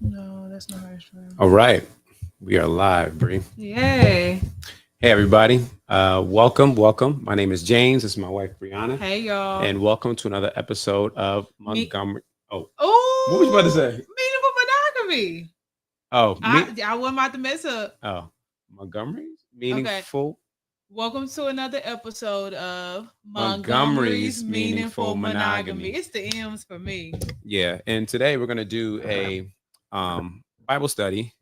No, that's not ice cream. All right, we are live, Bree. Yay. Hey, everybody. Welcome. My name is James. This is my wife, Brianna. Hey, y'all. And welcome to another episode of Me. Montgomery. Oh, what was you about to Oh, say? meaningful monogamy. Oh, me. I wasn't about to mess up. Oh, Montgomery's Okay. meaningful. Welcome to another episode of Montgomery's Montgomery's Meaningful meaningful Monogamy. monogamy. It's the M's for me. Yeah, and today we're going to do a Bible study,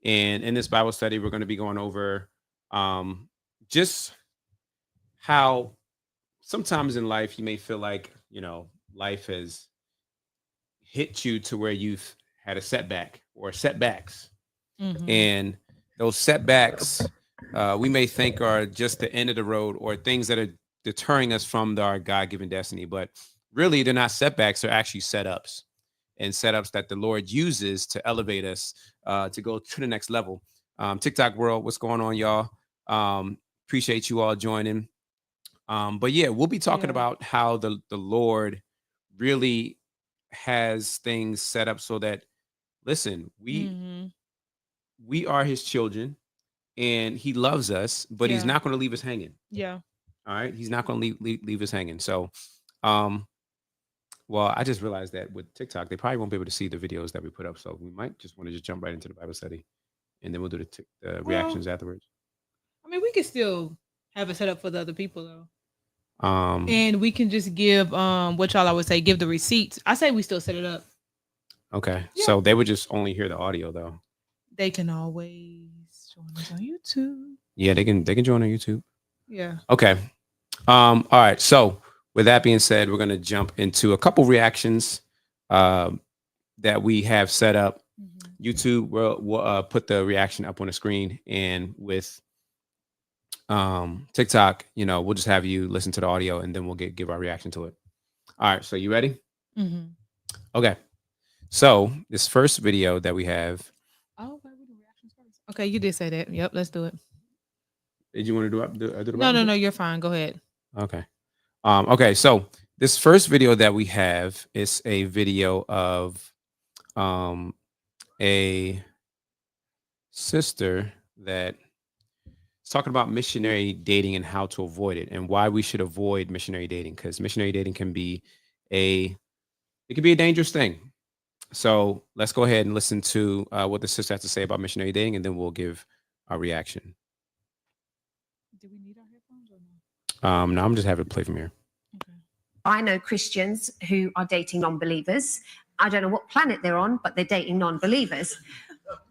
and in this Bible study, we're going to be going over just how sometimes in life you may feel like life has hit you to where you've had a setback or setbacks, Mm-hmm. and those setbacks we may think are just the end of the road or things that are deterring us from our God-given destiny, but really they're not setbacks, they're actually setups, and setups that the Lord uses to elevate us to go to the next level. TikTok world, what's going on, y'all? Appreciate you all joining. But yeah, we'll be talking Yeah. about how the Lord really has things set up so that, listen, Mm-hmm. we are His children, and He loves us, but He's Yeah. not going to leave us hanging. Yeah. All right, He's not going to leave us hanging. So, um, well, I just realized that with TikTok, they probably won't be able to see the videos that we put up, so we might just want to just jump right into the Bible study, and then we'll do the Well, reactions afterwards. I mean, we could still have it set up for the other people though. Um, And we can just give what y'all always say, give the receipts. I say we still set it up. okay, Yeah. so they would just only hear the audio though. They can always join us on YouTube. Yeah, they can join on YouTube. Yeah. Okay. All right. So with that being said, we're gonna jump into a couple reactions um that we have set up. Mhm. YouTube will put the reaction up on the screen, and with TikTok, we'll just have you listen to the audio, and then we'll give our reaction to it. All right. So you ready? Mhm. Okay. So this first video that we have. Oh, wait, we do reactions first. Okay, you did say that. Yep, let's do it. Did you want to do the No, Bible no, study? no, you're fine. Go ahead. Okay. Okay. So this first video that we have is a video of um, a sister that is talking about missionary dating and how to avoid it, and why we should avoid missionary dating, because missionary dating can be a it can be a dangerous thing. So let's go ahead and listen to what the sister has to say about missionary dating, and then we'll give our reaction. Do we need our headphones or no? No, I'm just having it play from here. Okay. I know Christians who are dating non-believers. I don't know what planet they're on, but they're dating non-believers.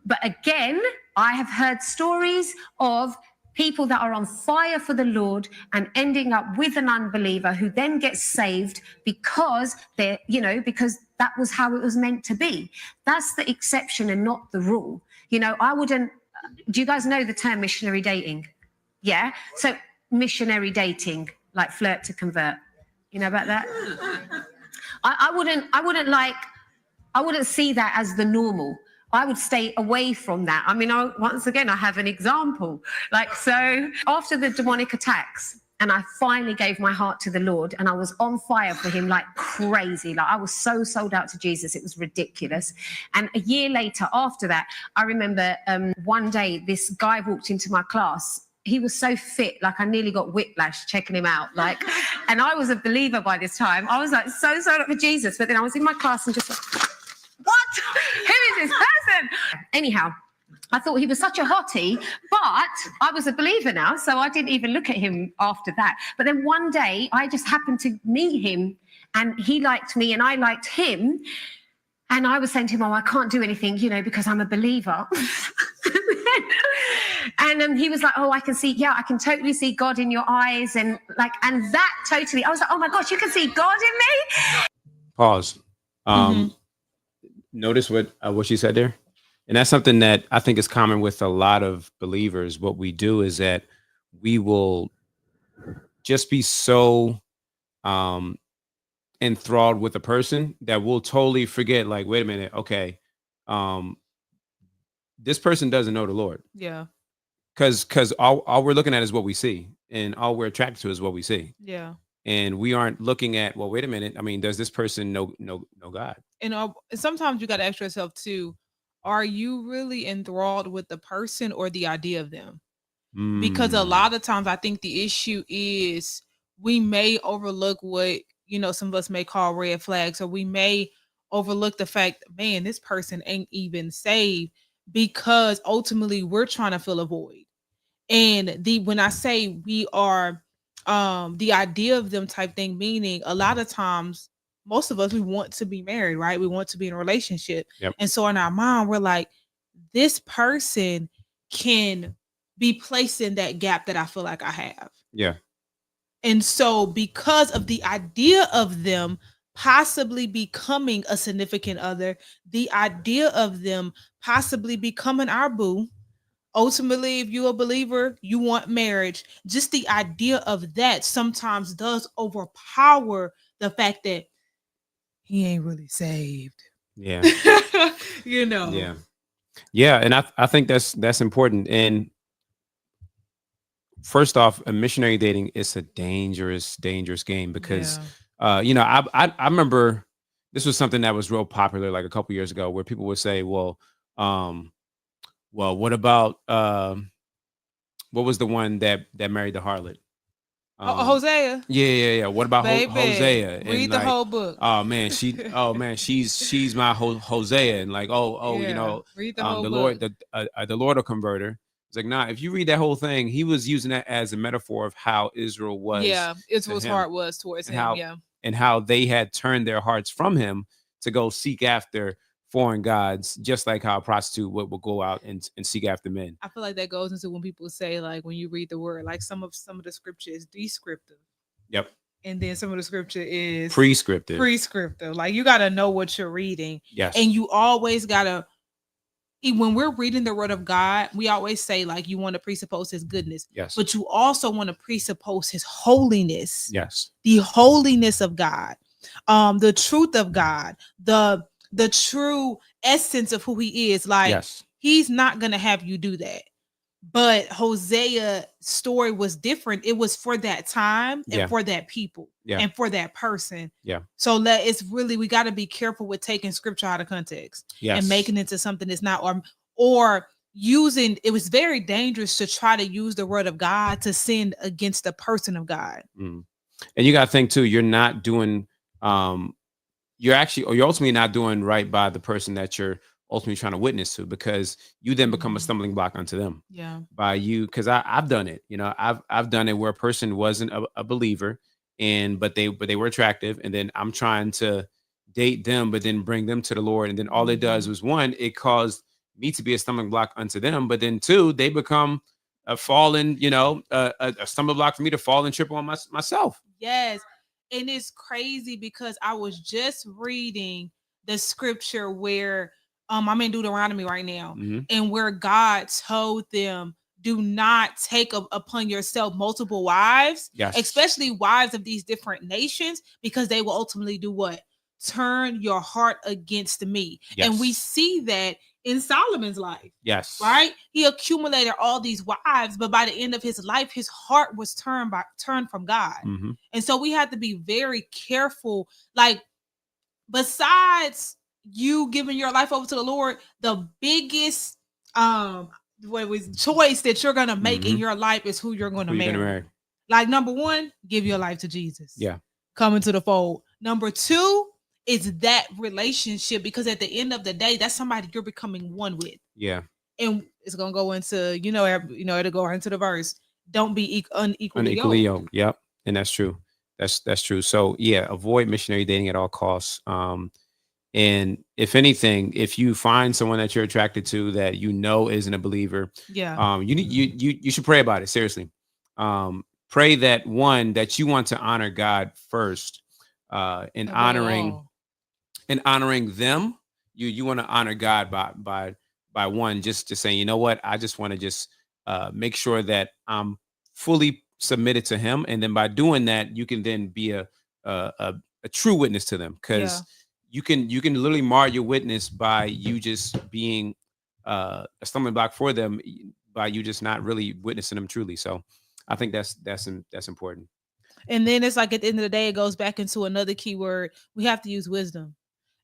But again, I have heard stories of people that are on fire for the Lord and ending up with an unbeliever who then gets saved because because that was how it was meant to be. That's the exception and not the rule. I wouldn't. Do you guys know the term missionary dating? Yeah. So missionary dating, like flirt to convert. You know about that? I wouldn't see that as the normal. I would stay away from that. I mean, once again, I have an example. So after the demonic attacks, and I finally gave my heart to the Lord, and I was on fire for Him like crazy. Like I was so sold out to Jesus, it was ridiculous. And a year later, after that, I remember one day this guy walked into my class. He was so fit, like I nearly got whiplash checking him out. And I was a believer by this time. I was like so sold up for Jesus, but then I was in my class and just like, what? Who is this person? Anyhow, I thought he was such a hottie, but I was a believer now, so I didn't even look at him after that. But then one day I just happened to meet him, and he liked me and I liked him. And I was saying to him, I can't do anything, because I'm a believer. And he was like, I can totally see God in your eyes. And that totally, I was like, oh my gosh, you can see God in me? Pause. Mhm. Notice what she said there, and that's something that I think is common with a lot of believers. What we do is that we will just be so um enthralled with a person that we'll totally forget, like, wait a minute, okay, um this person doesn't know the Lord, Yeah. because all we're looking at is what we see, and all we're attracted to is what we see, Yeah. and we aren't looking at, well, wait a minute, I mean, does this person know God? And sometimes you got to ask yourself too, are you really enthralled with the person or the idea of them? Because a Mm, lot of times I think the issue is we may overlook what, some of us may call red flags, or we may overlook the fact, man, this person ain't even saved, because ultimately we're trying to fill a void. And the when I say we are, the idea of them type thing, meaning a lot of times, most of us, we want to be married, right? We want to be in a relationship. yep. And so in our mind, we're like, this person can be placed in that gap that I feel like I have. Yeah. And so because of the idea of them possibly becoming a significant other, the idea of them possibly becoming our boo, ultimately, if you're a believer, you want marriage. Just the idea of that sometimes does overpower the fact that he ain't really saved. Yeah. you know. Yeah. Yeah. And I think that's important. And first off, a missionary dating is a dangerous game because, Yeah. I remember this was something that was real popular like a couple years ago, where people would say, um, well, what about what was the one that married the harlot? Hosea, Yeah. What about baby, Hosea? And read the like, whole book. oh man, she's my Hosea, and like, Yeah, read the whole the book. Lord, the Lord will convert her. It's like, nah, if you read that whole thing, he was using that as a metaphor of how Israel was Yeah, to Israel's him, heart was towards and him. Yeah, how they had turned their hearts from him to go seek after foreign gods, just like how a prostitute would go out and seek after men. I feel like that goes into when people say, like, when you read the word, like some of the scripture is descriptive, Yep. and then some of the scripture is Prescriptive. prescriptive. Like, you got to know what you're reading, Yes. and you always got to, when we're reading the word of God, we always say, like, you want to presuppose his goodness, Yes. but you also want to presuppose his holiness, Yes. the holiness of God, the truth of God, the true essence of who he is. Like, Yes. he's not gonna have you do that. But Hosea's story was different. It was for that time and Yeah. for that people Yeah. and for that person. Yeah. So it's really, we got to be careful with taking scripture out of context and Yes. making it into something that's not, or using. It was very dangerous to try to use the word of God to sin against the person of God. Mm. And you got to think too, you're not doing, um, you're ultimately not doing right by the person that you're ultimately trying to witness to, because you then become a Mhm. stumbling block unto them Yeah. by you. Cause I've done it, I've done it where a person wasn't a believer, but they were attractive. And then I'm trying to date them, but then bring them to the Lord. And then all it does Mhm. was, one, it caused me to be a stumbling block unto them. But then two, they become a fallen, a stumbling block for me to fall and trip on myself. Yes. And it's crazy because I was just reading the scripture where, I'm in Deuteronomy right now, Hmm. and where God told them, do not take upon yourself multiple wives, Yes. especially wives of these different nations, because they will ultimately do what? Turn your heart against me. And we Yes. see that in Solomon's life. Yes. Right? He accumulated all these wives, but by the end of his life, his heart was turned from God. Hmm. And so we have to be very careful. Like, besides you giving your life over to the Lord, the biggest what was choice that you're gonna make in Hmm. your life is who you're gonna Who you gonna marry. marry? Like, number one, give your life to Jesus. Yeah. Come into the fold. Number two is that relationship, because at the end of the day, that's somebody you're becoming one with. Yeah. And it's gonna go into, it'll go into the verse. Don't be unequally Unequally yoked. yoked. Yep. And that's true. That's true. So yeah, avoid missionary dating at all costs. And if anything, if you find someone that you're attracted to that isn't a believer, Yeah. you should pray about it seriously. Pray that, one, that you want to honor God first, in Above honoring all. them. You want to honor God by one, just saying, you know what, I just want to just make sure that I'm fully submitted to Him, and then by doing that, you can then be a true witness to them, Yeah. because you can literally mar your witness by you just being a stumbling block for them, by you just not really witnessing them truly. So I think that's important. And then it's like, at the end of the day, it goes back into another key word. We have to use wisdom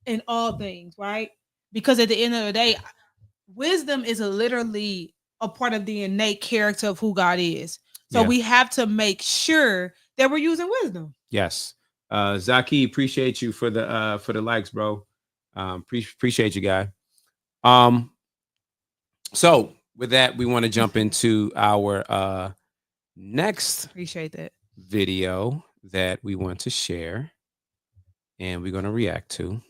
in all things, right? Because at the end of the day, wisdom is literally a part of the innate character of who God is. So Yeah. we have to make sure that we're using wisdom. Yes. Zaki, appreciate you for the likes, bro. Appreciate you, guy. So with that, we want to jump into our next Appreciate that video that we want to share, and we're going to react to.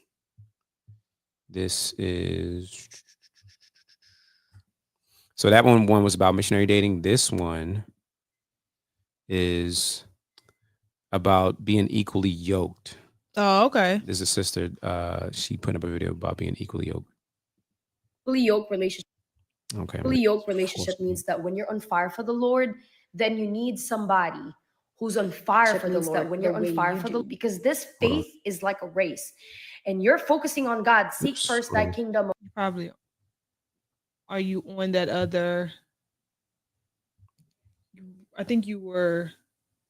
This is, so that one was about missionary dating. This one is about being equally yoked. Oh, okay. There's a sister, she put up a video about being equally yoked. Equally yoked relationship. Okay. Equally yoked relationship means that when you're on fire for the Lord, then you need somebody who's on fire for the Lord. When you're on fire for the, because this faith is like a race, and you're focusing on God. Seek first thy kingdom. Probably. Are you on that other? I think you were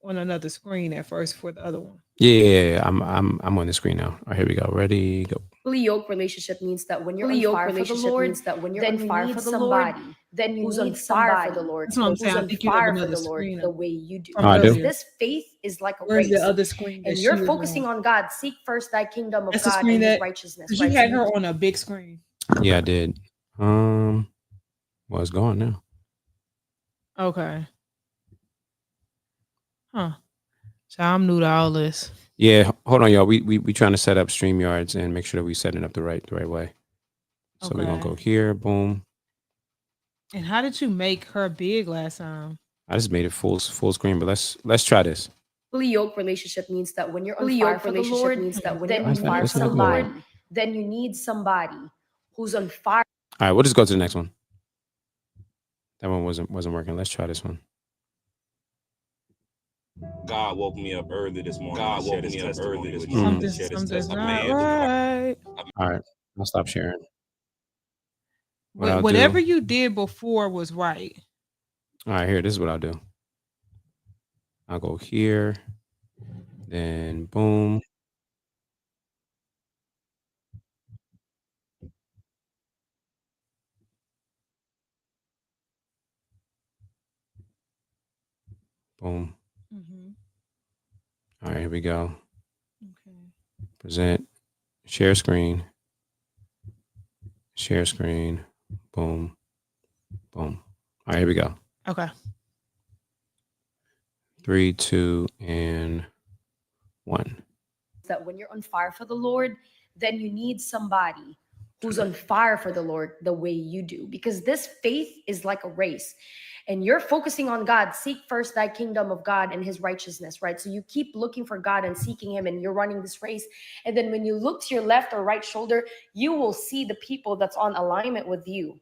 on another screen at first for the other one. Yeah, I'm on the screen now. All right, here we go. Ready, go. Equally yoked relationship means that when you're on fire for the Lord, means that when you're on fire for the Lord, then you need fire for the Lord. That's what I'm saying. I think you have Fire for another the Lord screen the up. way you do. Oh, I do? This faith is like a Where's race. the other screen? And you're focusing on God. Seek first thy kingdom of That's the God screen and his that righteousness. because you Right? had So her on a big screen. Yeah, I did. Well, it's gone now. Okay. Huh. So I'm new to all this. Yeah, hold on, y'all. We trying to set up StreamYards and make sure that we setting it up the right way. So we're gonna go here. Boom. And how did you make her big last time? I just made it full screen, but let's try this. Equally yoked relationship means that when you're on fire for the Lord, means that when you're on fire for the Lord, then you need somebody who's on fire. All right, we'll just go to the next one. That one wasn't working. Let's try this one. God woke me up early this morning. God woke me up early this morning. Something's not right. All right, I'll stop sharing. Whatever you did before was right. All right, here. This is what I'll do. I'll go here, then boom. Boom. All right, here we go. Okay. Present, share screen, boom, boom. All right, here we go. Okay. 3, 2, and 1. That when you're on fire for the Lord, then you need somebody who's on fire for the Lord the way you do, because this faith is like a race. And you're focusing on God. Seek first thy kingdom of God and his righteousness, right? So you keep looking for God and seeking him, and you're running this race. And then when you look to your left or right shoulder, you will see the people that's on alignment with you.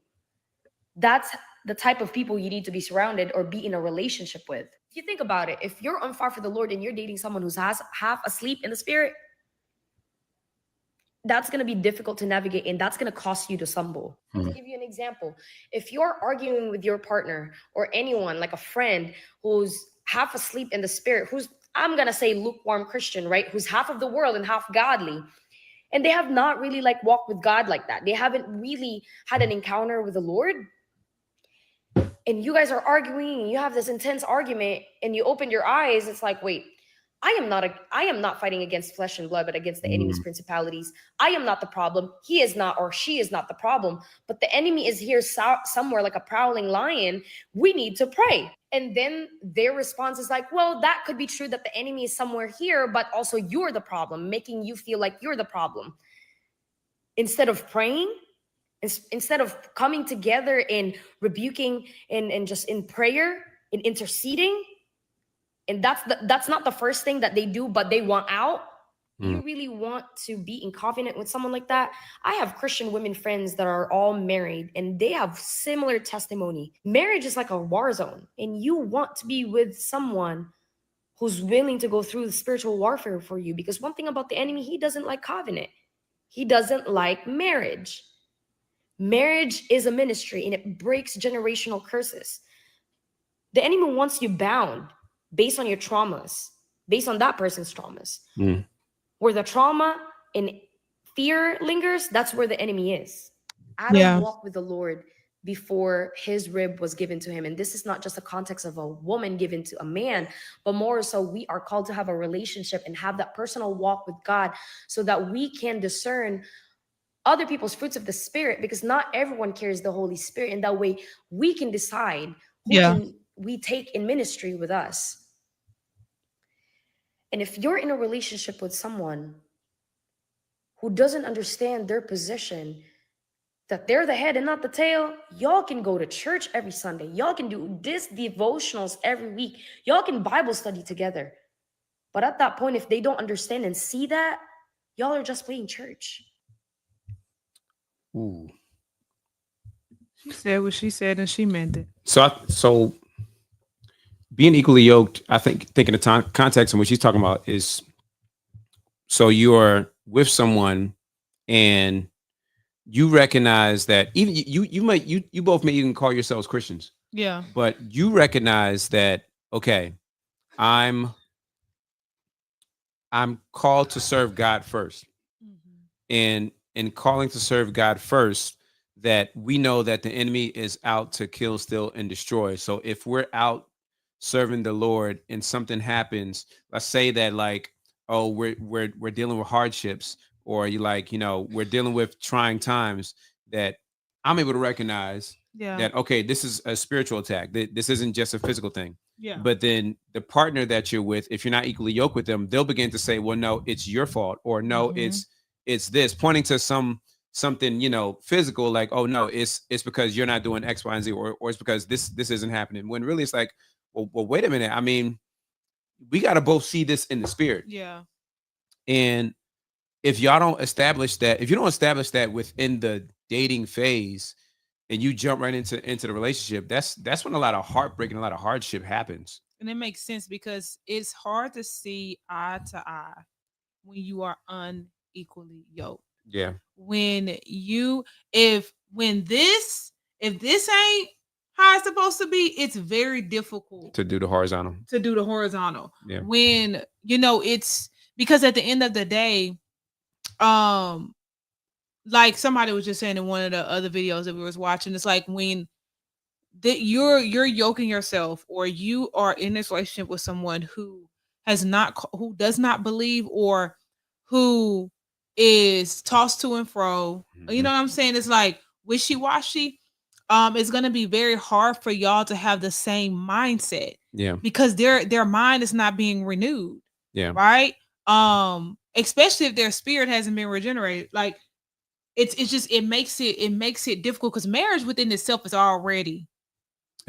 That's the type of people you need to be surrounded or be in a relationship with. If you think about it, if you're on fire for the Lord and you're dating someone who's half asleep in the spirit, that's going to be difficult to navigate, and that's going to cost you to stumble. To give you an example, if you're arguing with your partner or anyone, like a friend who's half asleep in the spirit, who's, I'm going to say, lukewarm Christian, right? Who's half of the world and half godly, and they have not really like walked with God like that. They haven't really had an encounter with the Lord. And you guys are arguing, and you have this intense argument, and you open your eyes, it's like, wait, I am not fighting against flesh and blood, but against the enemy's principalities. I am not the problem. He is not, or she is not the problem, but the enemy is here somewhere like a prowling lion. We need to pray. And then their response is like, well, that could be true that the enemy is somewhere here, but also you're the problem, making you feel like you're the problem. Instead of praying, instead of coming together and rebuking and just in prayer and interceding, and that's not the first thing that they do, but they want out. You really want to be in covenant with someone like that? I have Christian women friends that are all married, and they have similar testimony. Marriage is like a war zone, and you want to be with someone who's willing to go through the spiritual warfare for you, because one thing about the enemy, he doesn't like covenant. He doesn't like marriage. Marriage is a ministry, and it breaks generational curses. The enemy wants you bound based on your traumas, based on that person's traumas. Where the trauma and fear lingers, that's where the enemy is. Adam walked with the Lord before his rib was given to him. And this is not just a context of a woman given to a man, but more so we are called to have a relationship and have that personal walk with God so that we can discern other people's fruits of the Spirit, because not everyone carries the Holy Spirit. And that way we can decide who can we take in ministry with us. And if you're in a relationship with someone who doesn't understand their position, that they're the head and not the tail, y'all can go to church every Sunday. Y'all can do this devotionals every week. Y'all can Bible study together. But at that point, if they don't understand and see that, y'all are just playing church. Ooh. She said what she said and she meant it. So being equally yoked, I think in the context in which she's talking about is, so you're with someone and you recognize that even you both may even call yourselves Christians. Yeah. But you recognize that, okay, I'm called to serve God first. And in calling to serve God first, that we know that the enemy is out to kill, steal, and destroy. So if we're out serving the Lord and something happens, let's say that like, oh, we're dealing with hardships, or we're dealing with trying times, that I'm able to recognize that, okay, this is a spiritual attack. This isn't just a physical thing. Yeah. But then the partner that you're with, if you're not equally yoked with them, they'll begin to say, well, no, it's your fault, or no, it's this, pointing to something, physical, like, oh no, it's because you're not doing X, Y, and Z, or it's because this isn't happening. When really it's like, well, wait a minute. I mean, we got to both see this in the spirit. Yeah. And if you don't establish that within the dating phase, and you jump right into the relationship, that's when a lot of heartbreak and a lot of hardship happens. And it makes sense because it's hard to see eye to eye when you are unequally yoked. Yeah. When if this ain't how it's supposed to be, it's very difficult to do the horizontal. Yeah. When it's because at the end of the day, like somebody was just saying in one of the other videos that we was watching, it's like when that you're yoking yourself, or you are in this relationship with someone who does not believe, or who is tossed to and fro. You know what I'm saying? It's like wishy-washy. It's gonna be very hard for y'all to have the same mindset. Yeah. Because their mind is not being renewed. Yeah. Right. Especially if their spirit hasn't been regenerated. Like it makes it difficult, because marriage within itself is already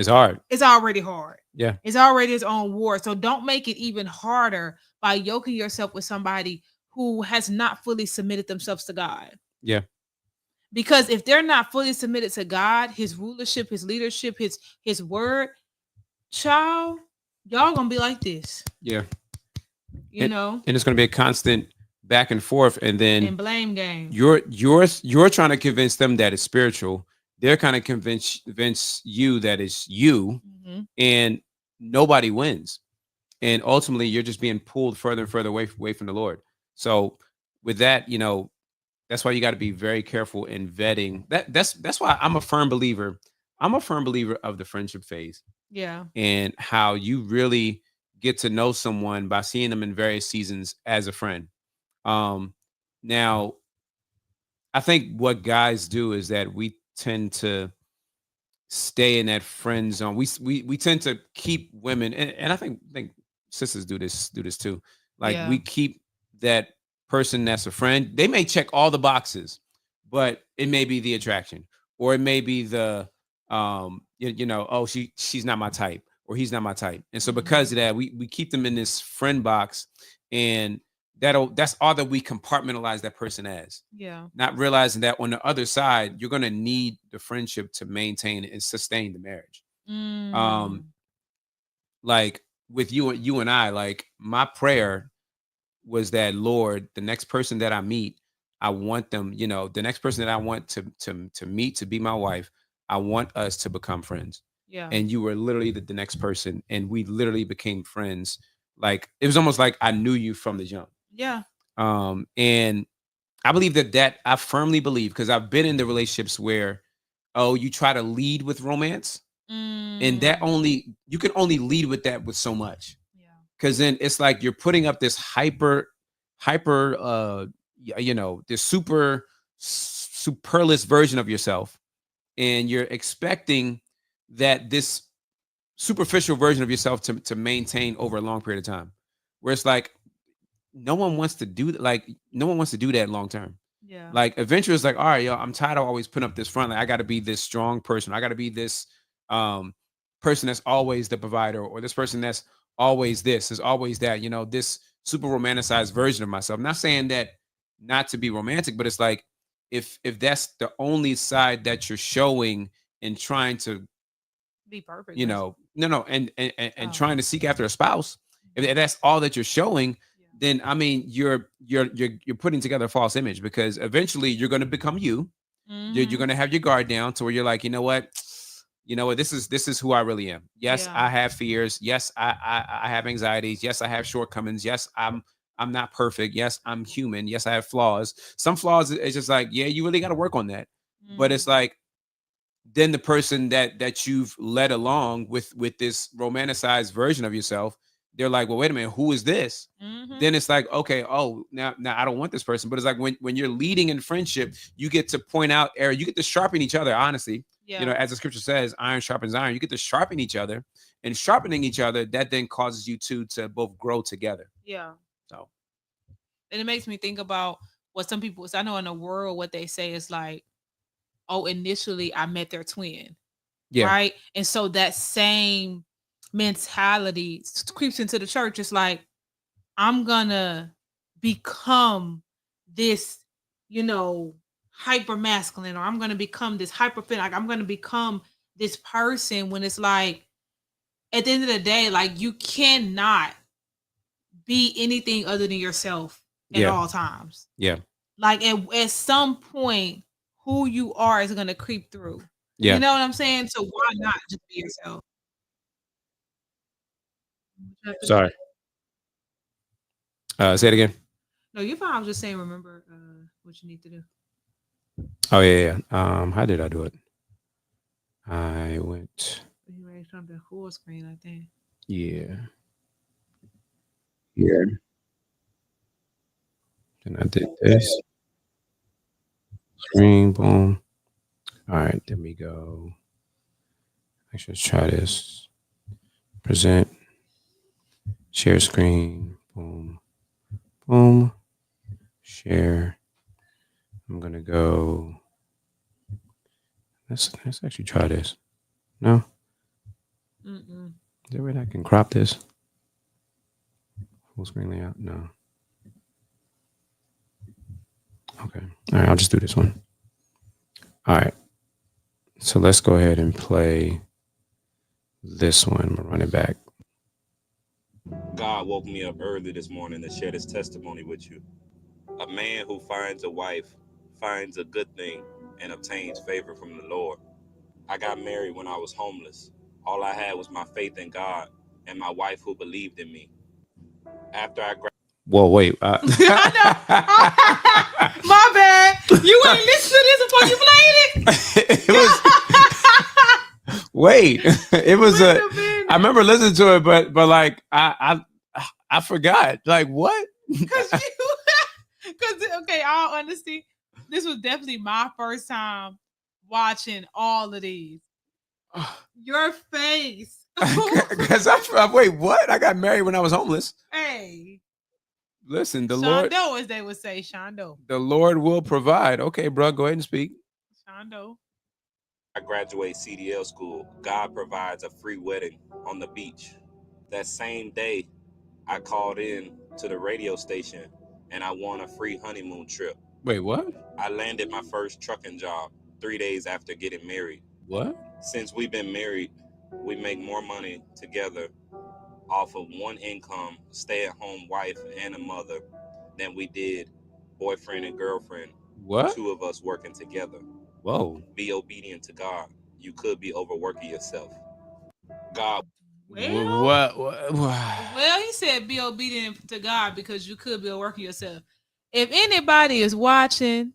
hard. It's already hard. Yeah. It's already its own war. So don't make it even harder by yoking yourself with somebody who has not fully submitted themselves to God. Yeah. Because if they're not fully submitted to God, his rulership, his leadership, his word, child, y'all gonna be like this. Yeah. And it's gonna be a constant back and forth, and then and blame game. You're trying to convince them that it's spiritual. They're kind of convince you that it's you, and nobody wins. And ultimately, you're just being pulled further and further away from the Lord. So with that, that's why you got to be very careful in vetting. That's why I'm a firm believer. I'm a firm believer of the friendship phase. Yeah. And how you really get to know someone by seeing them in various seasons as a friend. Now, I think what guys do is that we tend to stay in that friend zone. We tend to keep women, and I think sisters do this too. Like we keep that person that's a friend. They may check all the boxes, but it may be the attraction, or it may be the oh, she's not my type, or he's not my type. And so because of that, we keep them in this friend box, and that's all that we compartmentalize that person as. Yeah. Not realizing that on the other side, you're going to need the friendship to maintain and sustain the marriage. Like with you and I, like my prayer was that, Lord, the next person that I meet, I want them, the next person that I want to meet, to be my wife, I want us to become friends. Yeah. And you were literally the next person, and we literally became friends. Like it was almost like I knew you from the jump. Yeah. And I believe that I firmly believe, because I've been in the relationships where, you try to lead with romance, and that you can only lead with that with so much. Yeah. Because then it's like you're putting up this hyper, this superless version of yourself, and you're expecting that this superficial version of yourself to maintain over a long period of time, where it's like no one wants to do that. Like, no one wants to do that long term. Yeah. Like, eventually it's like, all right, yo, I'm tired of always putting up this front. Like, I got to be this strong person. I got to be this person that's always the provider, or this person that's always this, is always that, this super romanticized version of myself. I'm not saying that not to be romantic, but it's like, if that's the only side that you're showing and trying to, Be perfect. no, and trying to seek after a spouse, if that's all that you're showing, then I mean, you're putting together a false image, because eventually you're going to become you. You're going to have your guard down to where you're like, you know what, this is who I really am. Yes, Yeah. I have fears. Yes, I have anxieties. Yes, I have shortcomings. Yes, I'm not perfect. Yes, I'm human. Yes, I have flaws. Some flaws, it's just like, yeah, you really got to work on that. But it's like, then the person that you've led along with this romanticized version of yourself, they're like, well, wait a minute, who is this? Then it's like, okay, now I don't want this person. But it's like, when you're leading in friendship, you get to point out error. You get to sharpen each other, honestly. Yeah. As the scripture says, iron sharpens iron. You get to sharpen each other, and sharpening each other, that then causes you to both grow together. Yeah. So, and it makes me think about what some people, I know in the world, what they say is like, oh, initially I met their twin. yeah, Right. And so that same mentality creeps into the church. It's like, I'm gonna become this, hyper masculine, or I'm gonna become this hyper fit. Like, I'm gonna become this person, when it's like, at the end of the day, like, you cannot be anything other than yourself at Yeah. all times. yeah, Like, at some point, who you are is gonna creep through. yeah. You know what I'm saying? So why not just be yourself? Sorry. Say it again. No, you're fine. I was just saying, remember what you need to do. Oh yeah. How did I do it? I went. You ready something full screen, I think. Yeah. Here. Then I did this. Screen, boom. All right, there we go. Actually, let's try this. Present. Share screen. Boom. Boom. Share. I'm gonna go. Let's actually try this. No? Is there a way I can crop this? Full screen layout? No. Okay. All right, I'll just do this one. All right. So let's go ahead and play this one. I'm gonna run it back. God woke me up early this morning to share this testimony with you. A man who finds a wife finds a good thing and obtains favor from the Lord. I got married when I was homeless. All I had was my faith in God and my wife who believed in me. After I Whoa, wait. My bad. You ain't listen to this before you played it. It was. Wait, it was a. I remember listening to it, but like I forgot. Like what? Because okay, all honesty, this was definitely my first time watching all of these. Your face. Because I wait, what? I got married when I was homeless. Hey. Listen, the Shondo, Lord, as they would say, Shondo. The Lord will provide. Okay, bro, go ahead and speak. Shondo. I graduate CDL school, God provides a free wedding on the beach. That same day, I called in to the radio station and I won a free honeymoon trip. Wait, what? I landed my first trucking job 3 days after getting married. What? Since we've been married, we make more money together off of one income, stay-at-home wife and a mother, than we did boyfriend and girlfriend. What? Two of us working together. Whoa. Be obedient to God. You could be overworking yourself. God. What? Well, he said be obedient to God because you could be working yourself. If anybody is watching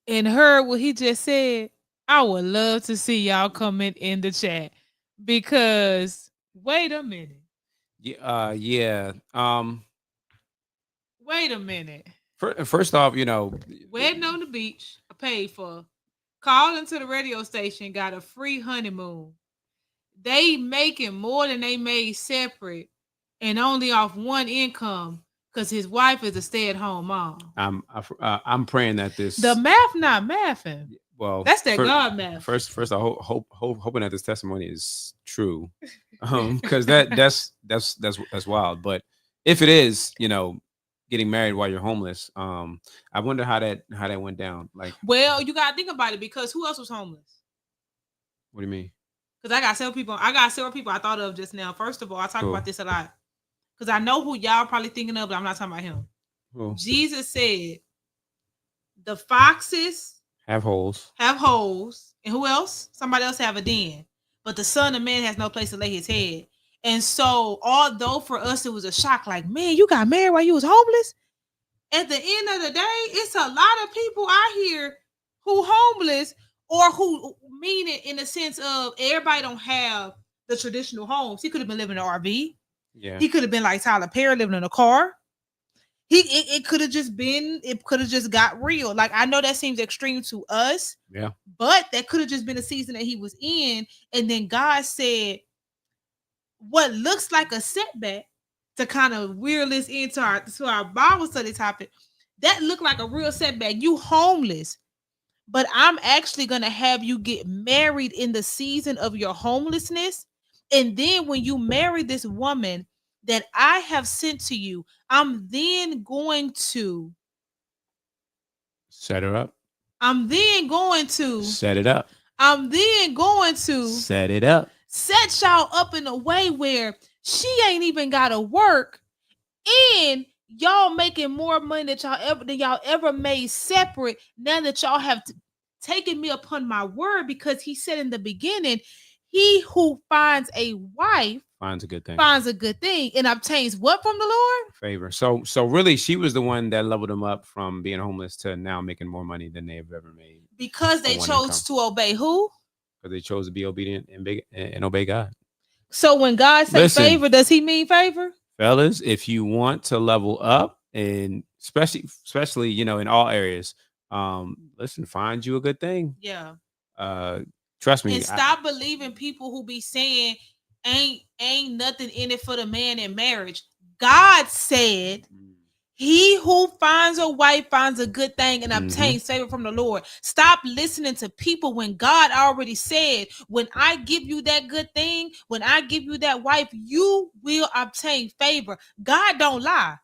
and heard what he just said, I would love to see y'all comment in the chat because wait a minute. Yeah. Wait a minute. First off, you know, Wedding on the beach, paid for. Called into the radio station, got a free honeymoon. They making more than they made separate and only off one income because his wife is a stay-at-home mom. I'm praying that this the math not mathing. Well, that's that God math. First, I hoping that this testimony is true, because that's wild. But if it is, you know, getting married while you're homeless, I wonder how that went down. Like, well, you gotta think about it because who else was homeless? What do you mean? Because I got several people I thought of just now. First of all, I talk about this a lot because I know who y'all probably thinking of, but I'm not talking about him. Cool. Jesus said, "The foxes have holes, and who else? Somebody else have a den, but the Son of Man has no place to lay his head." And so, although for us it was a shock, like, man, you got married while you was homeless. At the end of the day, it's a lot of people out here who homeless or who mean it in the sense of everybody don't have the traditional homes. He could have been living in an RV. Yeah. He could have been like Tyler Perry living in a car. It could have just got real. Like, I know that seems extreme to us. Yeah. But that could have just been a season that he was in. And then God said, what looks like a setback to kind of wheel this into our Bible study topic, that looked like a real setback. You homeless, but I'm actually going to have you get married in the season of your homelessness. And then when you marry this woman that I have sent to you, I'm then going to set her up. I'm then going to set it up. I'm then going to set it up. Set y'all up in a way where she ain't even gotta work, and y'all making more money than y'all ever made separate. Now that y'all have taken me upon my word, because he said in the beginning, he who finds a wife finds a good thing and obtains what from the Lord? Favor. So really, she was the one that leveled them up from being homeless to now making more money than they've ever made because they chose to obey who? Because they chose to be obedient and obey God. So when God says favor, does he mean favor? Fellas, if you want to level up, and especially, you know, in all areas, listen, find you a good thing. Yeah. Trust me. And stop believing people who be saying ain't nothing in it for the man in marriage. God said, he who finds a wife finds a good thing and obtains favor from the Lord. Stop listening to people when God already said, when I give you that good thing, when I give you that wife, you will obtain favor. God don't lie.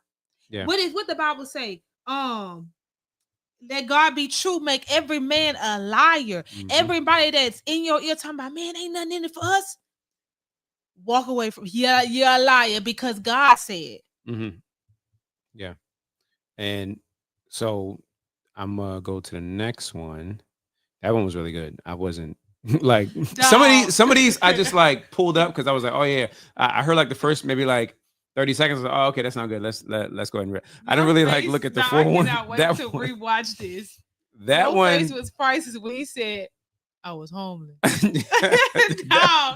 Yeah. What the Bible say? Let God be true, make every man a liar. Everybody that's in your ear talking about, man, ain't nothing in it for us. Walk away from you're a liar, because God said. Yeah. And so I'm gonna go to the next one. That one was really good. I wasn't like some of these I just like pulled up because I was like, oh yeah. I heard like the first maybe like 30 seconds. Oh, okay, that's not good. Let's go ahead and I didn't really like look at the full one. That to rewatch this. That one face was priceless when he said I was homeless.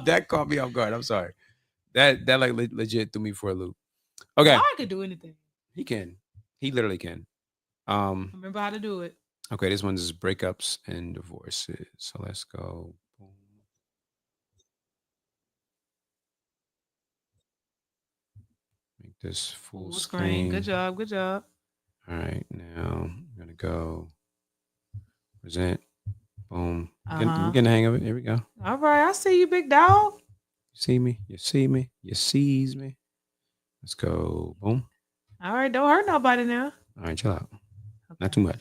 that caught me off guard. I'm sorry. That like legit threw me for a loop. Okay. God could do anything. He can. He literally can. Remember how to do it. Okay, this one is breakups and divorces. So let's go. Boom. Make this full screen. Good job. All right, now I'm gonna go present. Boom. I'm getting the hang of it. Here we go. All right, I see you, big dog. See me? You see me? You sees me? Let's go. Boom. All right, don't hurt nobody now. All right, chill out. Okay. Not too much.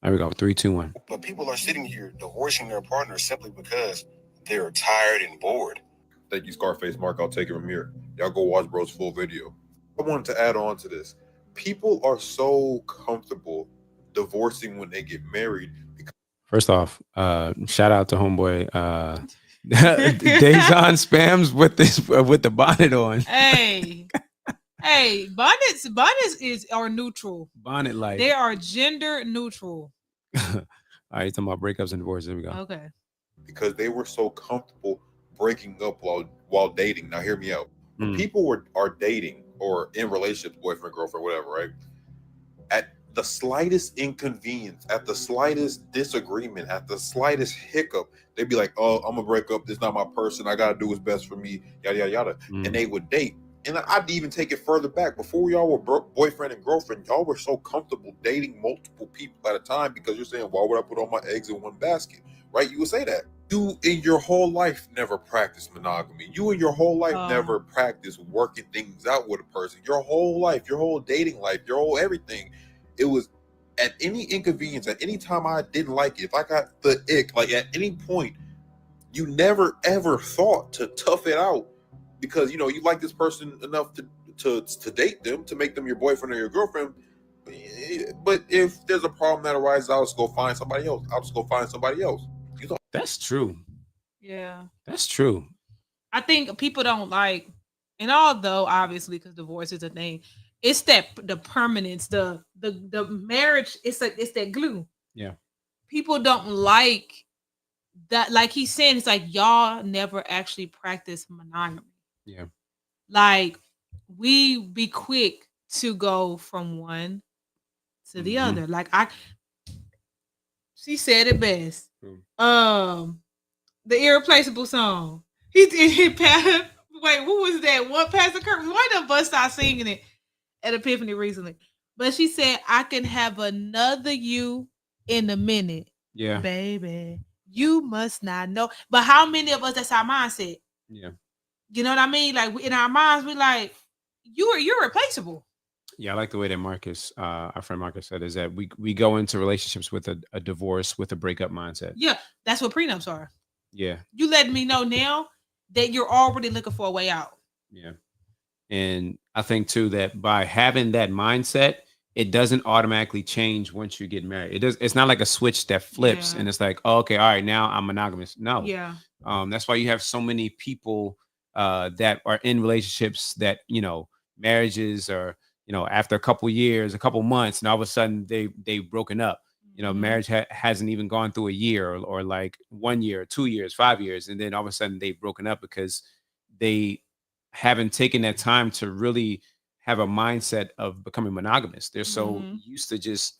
There we go. 3, 2, 1. But people are sitting here divorcing their partner simply because they're tired and bored. Thank you, Scarface Mark. I'll take it from here. Y'all go watch bro's full video. I wanted to add on to this. People are so comfortable divorcing when they get married. First off, shout out to homeboy Dejan Spams with the bonnet on. Hey, Hey, bonnets are neutral. Bonnet life. They are gender neutral. All right, talking about breakups and divorces. Here we go. Okay. because they were so comfortable breaking up while dating. Now, hear me out. When people are dating or in relationships, boyfriend, girlfriend, whatever, right? At the slightest inconvenience, at the slightest disagreement, at the slightest hiccup, they'd be like, "Oh, I'm gonna break up. This is not my person. I gotta do what's best for me." Yada yada yada. And they would date. And I'd even take it further back. Before y'all were boyfriend and girlfriend, y'all were so comfortable dating multiple people at a time because you're saying, "Why would I put all my eggs in one basket?" Right? You would say that. You in your whole life never practiced monogamy. You in your whole life never practiced working things out with a person. Your whole life, your whole dating life, your whole everything. It was at any inconvenience, at any time I didn't like it, if I got the ick, like at any point, you never ever thought to tough it out because you like this person enough to date them, to make them your boyfriend or your girlfriend. But if there's a problem that arises, I'll just go find somebody else. That's true. Yeah. That's true. I think people don't like, and although obviously because divorce is a thing, it's that the permanence, the marriage, it's that glue. Yeah. People don't like that, like he's saying, it's like y'all never actually practice monogamy. Yeah. Like we be quick to go from one to the other. Like she said it best. The irreplaceable song. He wait, who was that? What Pastor Kirk? Why did bust start singing it at Epiphany recently? But she said, "I can have another you in a minute." Yeah, baby, you must not know. But how many of us? That's our mindset. Yeah, you know what I mean. Like in our minds, we like you're replaceable. Yeah, I like the way that Marcus, our friend Marcus, said is that we go into relationships with a divorce with a breakup mindset. Yeah, that's what prenups are. Yeah, you letting me know now that you're already looking for a way out. Yeah, and I think too that by having that mindset, it doesn't automatically change once you get married. It does. It's not like a switch that flips and it's like, oh, okay, all right, now I'm monogamous. No. Yeah. That's why you have so many people that are in relationships that marriages are after a couple years, a couple months, and all of a sudden they've broken up. Marriage hasn't even gone through a year or like 1 year, 2 years, 5 years, and then all of a sudden they've broken up because they haven't taken that time to really have a mindset of becoming monogamous. They're so used to just,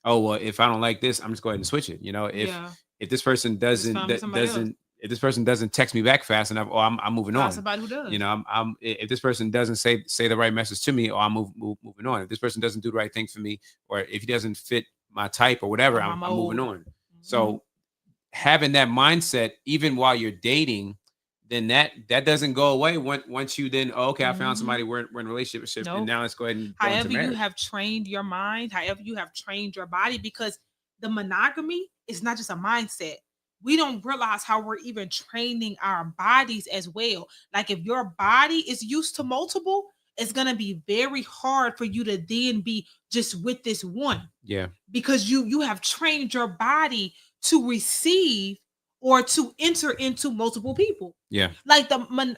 oh well, if I don't like this, I'm just going to switch it. If this person if this person doesn't text me back fast enough, or I'm moving on. Somebody who does. I'm if this person doesn't say the right message to me, or I'm moving on. If this person doesn't do the right thing for me, or if he doesn't fit my type or whatever, I'm moving on. So having that mindset, even while you're dating, then that doesn't go away once you then, okay, I found somebody, we're in a relationship, and now let's go ahead and go into however marriage. You have trained your mind, however you have trained your body, because the monogamy is not just a mindset. We don't realize how we're even training our bodies as well. Like if your body is used to multiple, it's gonna be very hard for you to then be just with this one. Yeah. Because you have trained your body to receive or to enter into multiple people. Yeah. Like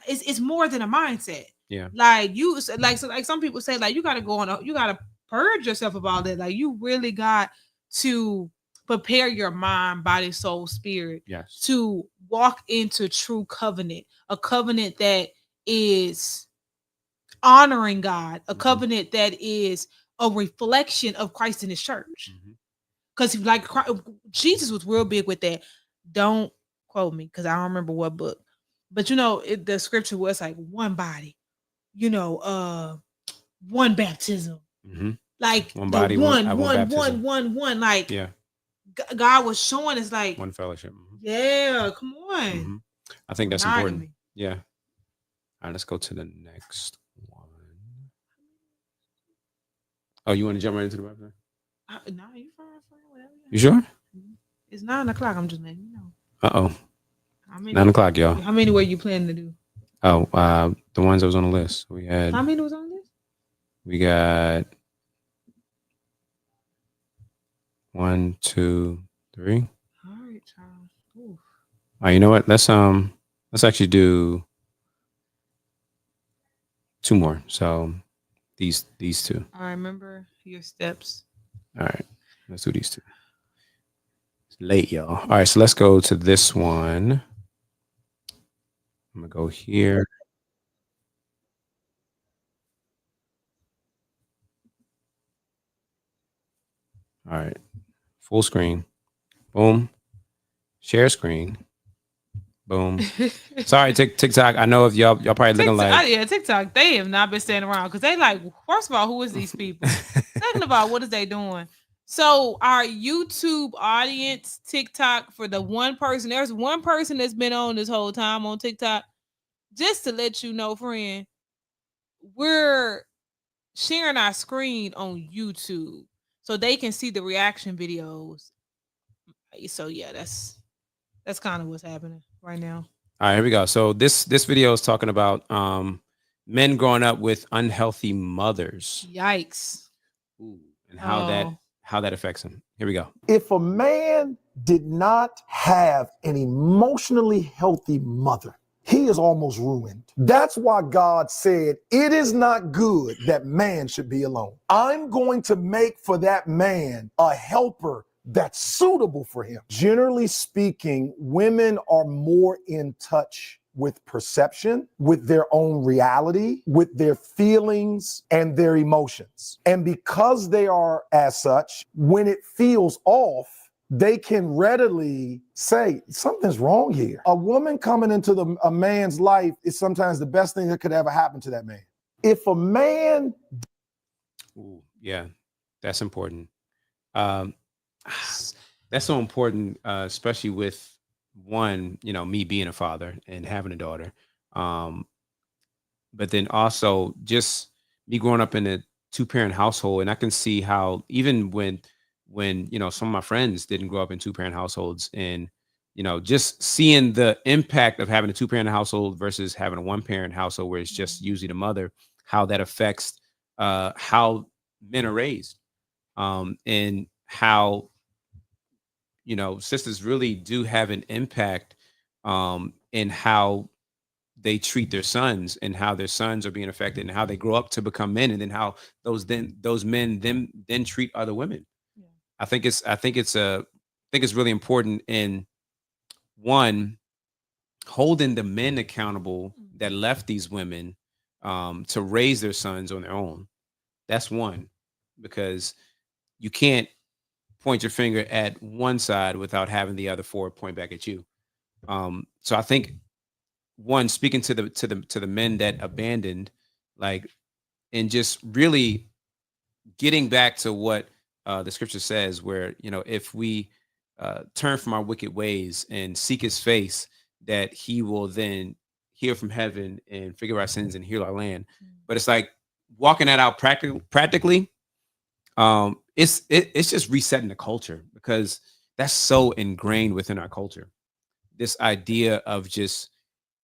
it's more than a mindset. Yeah. Like like some people say, like you gotta you gotta purge yourself of all that. Like you really got to prepare your mind, body, soul, spirit to walk into true covenant, a covenant that is honoring God, a covenant that is a reflection of Christ in his church. Because like Jesus was real big with that. Don't quote me because I don't remember what book, but the scripture was like one body, one baptism, like one body, one. Like God was showing us like one fellowship. Yeah, come on. I think that's important. Yeah. All right, let's go to the next one. Oh, you want to jump right into the website? No, you fine, whatever. You sure? It's 9 o'clock. I'm just letting you know. 9 o'clock, y'all. How many were you planning to do? Oh, the ones that was on the list. We had. How many was on the list? We got 1, 2, 3. All right, child. Oof. All right, you know what? Let's actually do 2 more. So These two. I remember your steps. All right, let's do these two. It's late, y'all. All right, so let's go to this one. I'm gonna go here. All right, full screen. Boom. Share screen. Boom. Sorry, TikTok. I know if y'all probably looking like TikTok. They have not been staying around because they like. First of all, who is these people? Second of all, what is they doing? So our YouTube audience, TikTok, for the one person, there's one person that's been on this whole time on TikTok. Just to let you know, friend, we're sharing our screen on YouTube so they can see the reaction videos. So yeah, that's kind of what's happening right now. All right, here we go. So this video is talking about men growing up with unhealthy mothers. Yikes. Ooh, and how that affects them. Here we go. If a man did not have an emotionally healthy mother, he is almost ruined. That's why God said, it is not good that man should be alone. I'm going to make for that man a helper that's suitable for him. Generally speaking, women are more in touch with perception, with their own reality, with their feelings and their emotions. And because they are as such, when it feels off, they can readily say, something's wrong here. A woman coming into a man's life is sometimes the best thing that could ever happen to that man. If a man... Ooh, yeah, that's important. That's so important, especially with one, me being a father and having a daughter. But then also just me growing up in a 2-parent household, and I can see how even when some of my friends didn't grow up in 2-parent households, and just seeing the impact of having a 2-parent household versus having a 1-parent household where it's just usually the mother, how that affects how men are raised, and how sisters really do have an impact in how they treat their sons and how their sons are being affected and how they grow up to become men, and then how those men then treat other women. Yeah. I think it's really important in one, holding the men accountable that left these women to raise their sons on their own. That's one, because you can't point your finger at one side without having the other 4 point back at you. So I think one, speaking to the men that abandoned, like, and just really getting back to what the scripture says, where if we turn from our wicked ways and seek his face, that he will then hear from heaven and forgive our sins and heal our land. But it's like walking that out practically. It's just resetting the culture, because that's so ingrained within our culture. This idea of just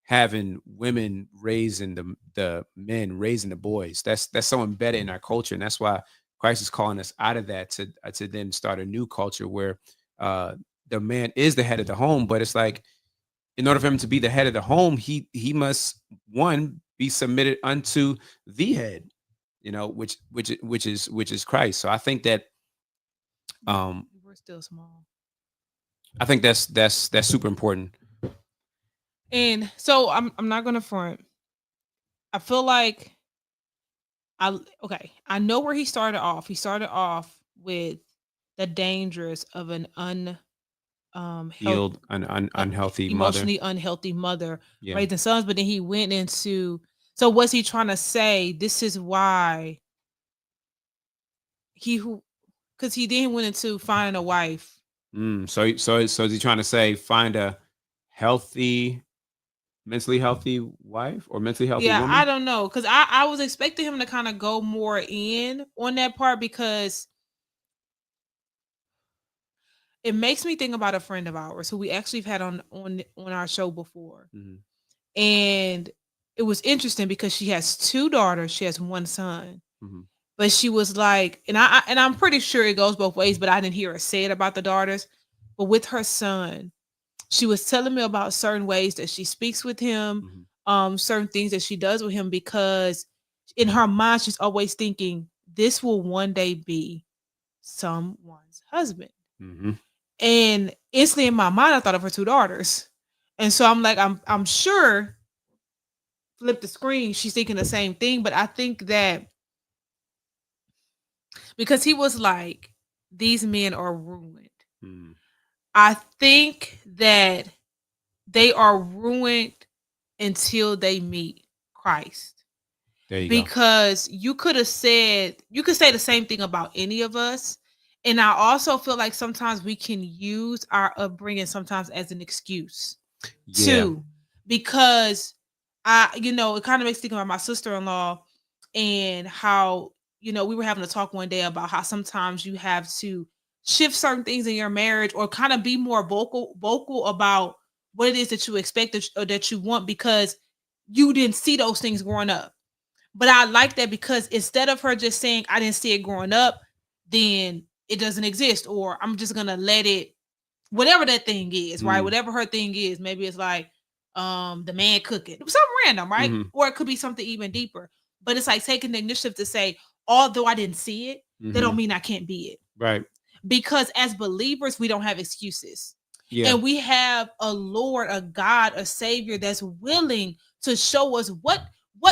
having women raising the men, raising the boys, that's so embedded in our culture. And that's why Christ is calling us out of that to then start a new culture where the man is the head of the home. But it's like, in order for him to be the head of the home, he must, one, be submitted unto the head, which is Christ. So I think that we're still small. I think that's super important. And so I'm not gonna front. I feel like I know where he started off. He started off with the dangers of an unhealthy emotionally mother. unhealthy mother raising sons, but then he went into, so what's he trying to say? This is why because he then went into finding a wife. So is he trying to say find a mentally healthy wife or mentally healthy woman? I don't know, because I was expecting him to kind of go more in on that part, because it makes me think about a friend of ours who we actually have had on our show before. Mm-hmm. And it was interesting because she has 2 daughters, she has 1 son. Mm-hmm. But she was like, and I'm pretty sure it goes both ways, but I didn't hear her say it about the daughters. But with her son, she was telling me about certain ways that she speaks with him, mm-hmm. Certain things that she does with him, because in her mind, she's always thinking, this will one day be someone's husband. Mm-hmm. And instantly in my mind, I thought of her 2 daughters. And so I'm like, I'm sure, flip the screen, she's thinking the same thing. But I think that because he was like, these men are ruined. Mm. I think that they are ruined until they meet Christ. There you go. Because you could say the same thing about any of us. And I also feel like sometimes we can use our upbringing sometimes as an excuse too, because it kind of makes me think about my sister-in-law and how, we were having a talk one day about how sometimes you have to shift certain things in your marriage or kind of be more vocal about what it is that you expect or that you want, because you didn't see those things growing up. But I like that, because instead of her just saying, I didn't see it growing up, then it doesn't exist, or I'm just gonna let it, whatever that thing is, right? Whatever her thing is, maybe it's like the man cooking, something random, right? Or it could be something even deeper. But it's like taking the initiative to say, although I didn't see it, that don't mean I can't be it. Right. Because as believers, we don't have excuses. Yeah. And we have a Lord, a God, a Savior that's willing to show us what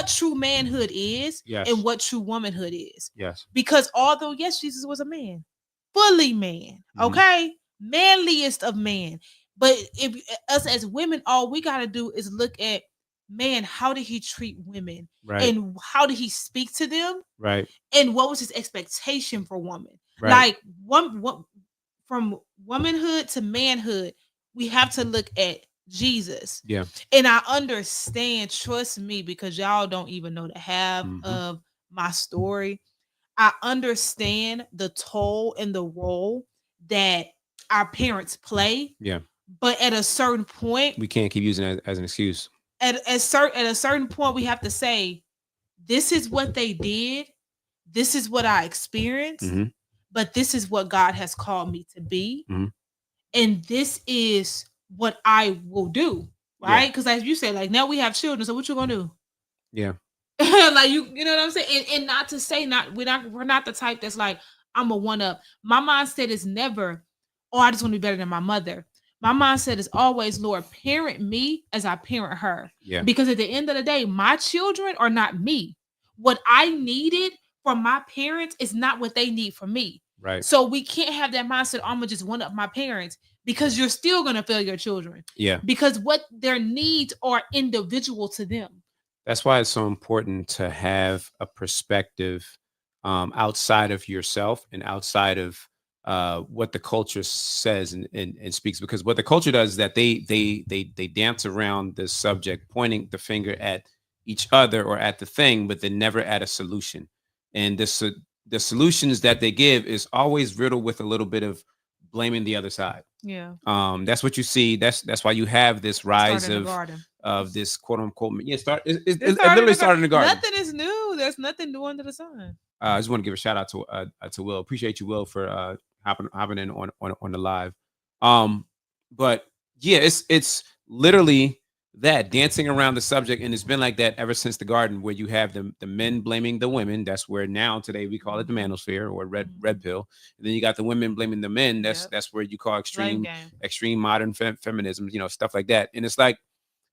true manhood is, Yes. and what true womanhood is. Yes. Because although, yes, Jesus was a man, fully man, okay? Manliest of man. But if us as women, all we got to do is look at, man, how did he treat women? Right. And how did he speak to them? Right. And what was his expectation for woman? Right. Like one from womanhood to manhood, we have to look at Jesus. Yeah. And I understand, trust me, because y'all don't even know the half of my story. I understand the toll and the role that our parents play. Yeah. But at a certain point, We can't keep using it as an excuse. At a certain point, we have to say, this is what they did. This is what I experienced. But this is what God has called me to be. And this is what I will do. Right? Because as you said, like, now we have children. So what you gonna do? Yeah. Like, you know what I'm saying? And not to say, we're not the type that's like, I'm a one up. My mindset is never, oh, I just want to be better than my mother. My mindset is always, Lord, parent me as I parent her. Yeah. Because at the end of the day, my children are not me. What I needed from my parents is not what they need from me. Right. So we can't have that mindset, I'm gonna just one up my parents, because you're still gonna fail your children. Yeah. Because what their needs are individual to them. That's why it's so important to have a perspective outside of yourself and outside of what the culture says and speaks. Because what the culture does is that they dance around the subject, pointing the finger at each other or at the thing, but then never at a solution. And the solutions that they give is always riddled with a little bit of blaming the other side. Yeah. That's what you see. That's why you have this rise of this quote unquote. Yeah, it literally started in the garden. Nothing is new. There's nothing new under the sun. I just want to give a shout out to Will. Appreciate you, Will, for hopping in on the live. But yeah, it's literally that, dancing around the subject, and it's been like that ever since the garden, where you have the men blaming the women. That's where now today we call it the manosphere or red pill. And then you got the women blaming the men. That's where you call extreme modern feminism, stuff like that. And it's like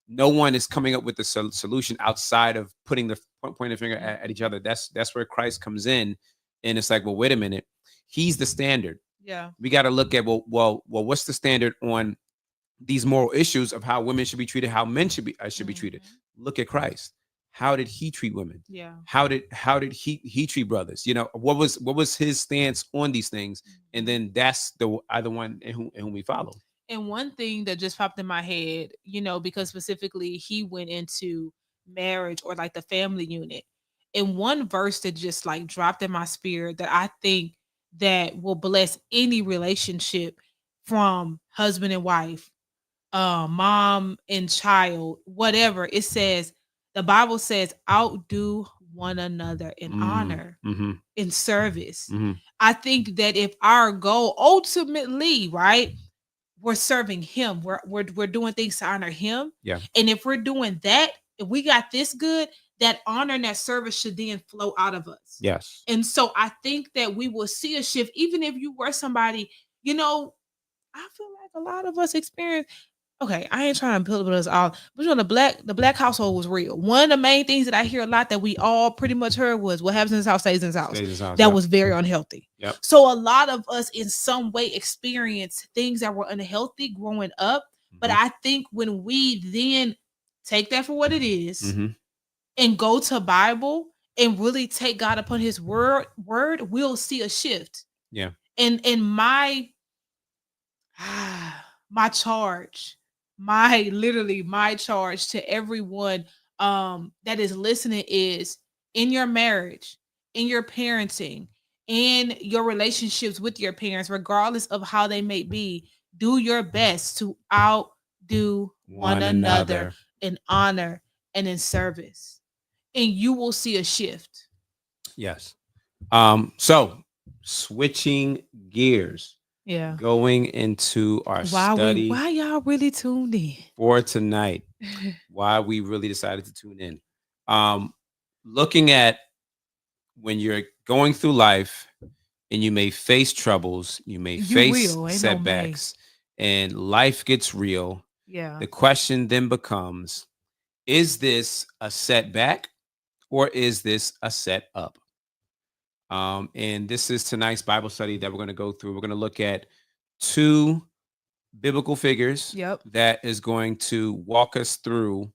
no one is coming up with the solution outside of putting the pointing finger at each other. That's where Christ comes in, and it's like, well, wait a minute, he's the standard. Yeah, we got to look at well, what's the standard on these moral issues of how women should be treated, how men should be treated. Look at Christ. How did he treat women? Yeah. How did he treat brothers? What was his stance on these things? And then that's the other one in whom we follow. And one thing that just popped in my head, because specifically he went into marriage or like the family unit, and one verse that just like dropped in my spirit that I think that will bless any relationship, from husband and wife, mom and child, whatever. It says, the Bible says, outdo one another in honor, in service. I think that if our goal ultimately, right, we're serving him, we're doing things to honor him. Yeah. And if we're doing that, if we got this good, that honor and that service should then flow out of us. Yes. And so I think that we will see a shift, even if you were somebody, you know, I feel like a lot of us experience. Okay, I ain't trying to put us all, but you know, the black household was real. One of the main things that I hear a lot that we all pretty much heard was what happens in this house stays in this house. Stays in this house, That yep. was very unhealthy. Yep. So a lot of us in some way experience things that were unhealthy growing up. But I think when we then take that for what it is and go to Bible and really take God upon his word, we'll see a shift. Yeah. And my my charge, my charge to everyone that is listening is, in your marriage, in your parenting, in your relationships with your parents, regardless of how they may be, do your best to outdo one another in honor and in service, and you will see a shift. Yes. So switching gears. Yeah. Going into our study. Why y'all really tuned in for tonight? Why we really decided to tune in. Looking at when you're going through life and you may face troubles, you may face setbacks, and life gets real. Yeah. The question then becomes, is this a setback or is this a set up? And this is tonight's Bible study that we're going to go through. We're going to look at 2 biblical figures that is going to walk us through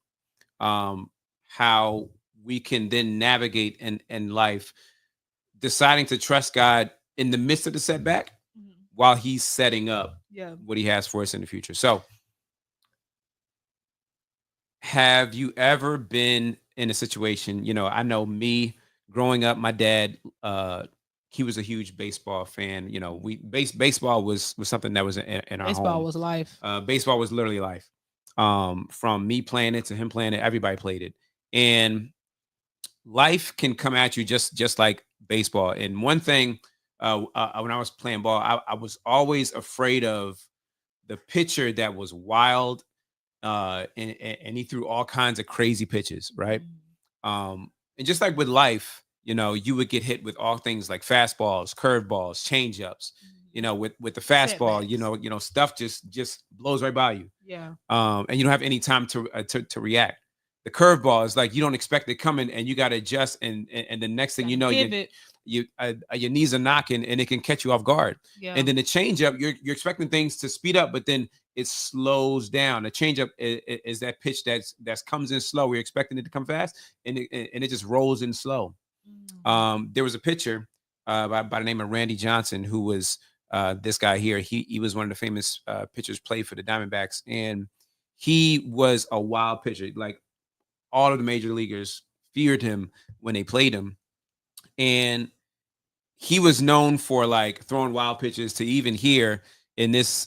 how we can then navigate in life, deciding to trust God in the midst of the setback while he's setting up what he has for us in the future. So have you ever been in a situation, you know, I know me growing up, my dad, he was a huge baseball fan. You know, baseball was something that was in our home. Baseball was life. Baseball was literally life. From me playing it to him playing it, everybody played it. And life can come at you just like baseball. And one thing, when I was playing ball, I was always afraid of the pitcher that was wild, and he threw all kinds of crazy pitches, right? And just like with life, you know, you would get hit with all things like fastballs, curveballs, changeups. You know, with the fastball, Setbacks. you know, stuff just blows right by you. Yeah. And you don't have any time to react. The curveball is like you don't expect it coming, and you got to adjust. And the next thing you know, your knees are knocking, and it can catch you off guard. Yeah. And then the changeup, you're expecting things to speed up, but then it slows down. The changeup is that pitch that comes in slow. We're expecting it to come fast, and it just rolls in slow. There was a pitcher by the name of Randy Johnson who was this guy here. He was one of the famous pitchers, played for the Diamondbacks, and he was a wild pitcher. Like all of the major leaguers feared him when they played him, and he was known for like throwing wild pitches. To even here in this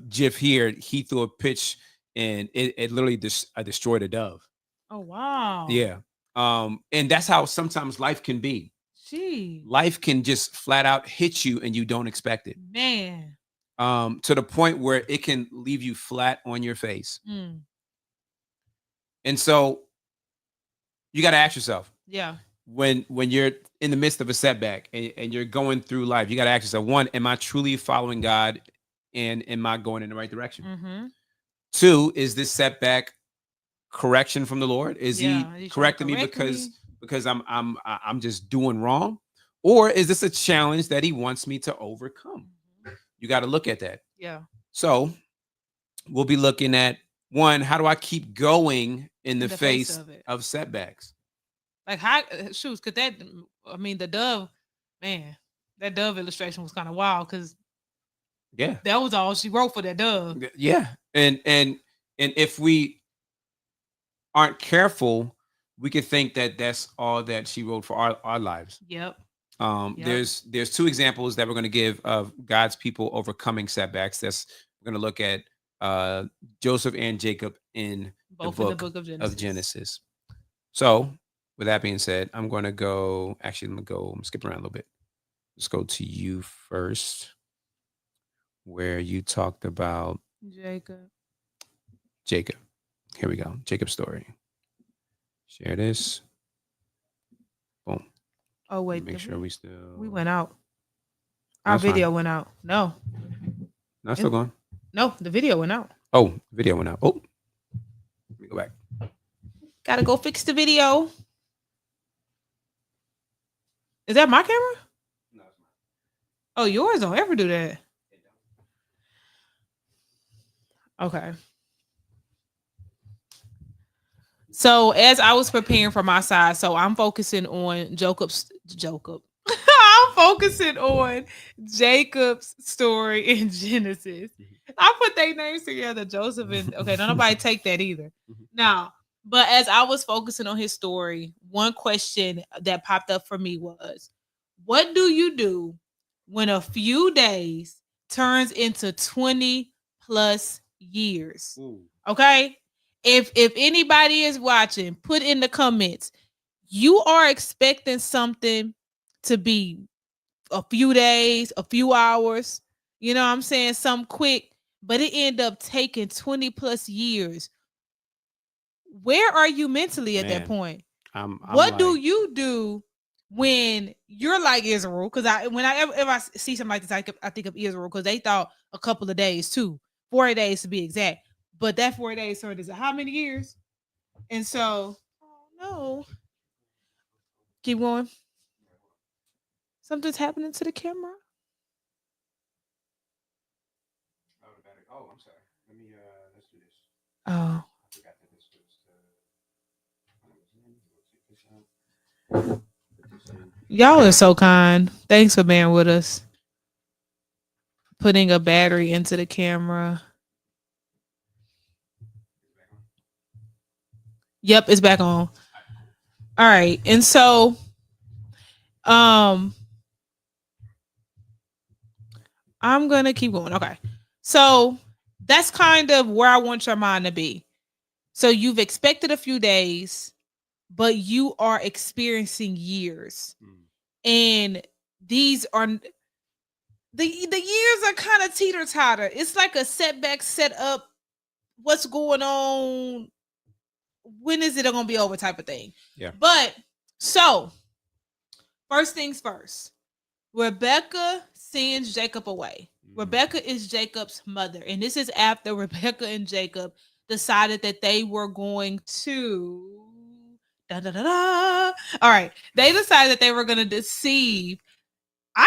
GIF here, he threw a pitch and it literally destroyed a dove. Oh wow. Yeah. And that's how sometimes life can be. Gee. Life can just flat out hit you and you don't expect it. Man. To the point where it can leave you flat on your face. And so you got to ask yourself. Yeah. When you're in the midst of a setback and you're going through life, you got to ask yourself, 1, am I truly following God and am I going in the right direction? 2, is this setback correction from the Lord? Is he correcting me because I'm just doing wrong? Or is this a challenge that he wants me to overcome? You got to look at that. Yeah. So we'll be looking at 1, how do I keep going in the face of setbacks? Like how shoes could that? I mean, the dove, man, that dove illustration was kind of wild because that was all she wrote for that dove. Yeah, and if we aren't careful, we could think that that's all that she wrote for our lives. Yep. There's 2 examples that we're going to give of God's people overcoming setbacks. We're going to look at Joseph and Jacob in the book of Genesis. So with that being said, I'm going to go, I'm skipping around a little bit. Let's go to you first, where you talked about Jacob. Here we go. Jacob's story. Share this. Boom. Oh wait, Make sure we still. we went out. Our That's video fine. went out. No, No, still going. no, the video went out. Oh, video went out. Oh, let me go back. Gotta go fix the video. Is that my camera? No, it's not. Oh, yours don't ever do that. Okay. So as I was preparing for my side, so I'm focusing on Jacob. I'm focusing on Jacob's story in Genesis. I put their names together, Joseph and okay, don't nobody take that either. Now, but as I was focusing on his story, one question that popped up for me was, what do you do when a few days turns into 20 plus years? Ooh. Okay? If anybody is watching, put in the comments. You are expecting something to be a few days, a few hours, you know what I'm saying, some quick, but it ended up taking 20 plus years. Where are you mentally at that point? What do you do when you're like Israel? Because if I see something like this, I think of Israel because they thought a couple of days too, 40 days to be exact. But that 40 days sort of is how many years? And so, oh no, keep going. Something's happening to the camera. Oh, I'm sorry. Let me let's do this. Oh, I forgot that this was y'all are so kind. Thanks for bearing with us. Putting a battery into the camera. Yep, it's back on. All right. And so I'm gonna keep going. Okay. So that's kind of where I want your mind to be. So you've expected a few days, but you are experiencing years. And these are the years are kind of teeter-totter. It's like a setback set up. What's going on? When is it gonna be over type of thing? Yeah. But so first things first, Rebecca sends Jacob away. Rebecca is Jacob's mother, and this is after Rebecca and Jacob decided that they were going to all right, they decided that they were going to deceive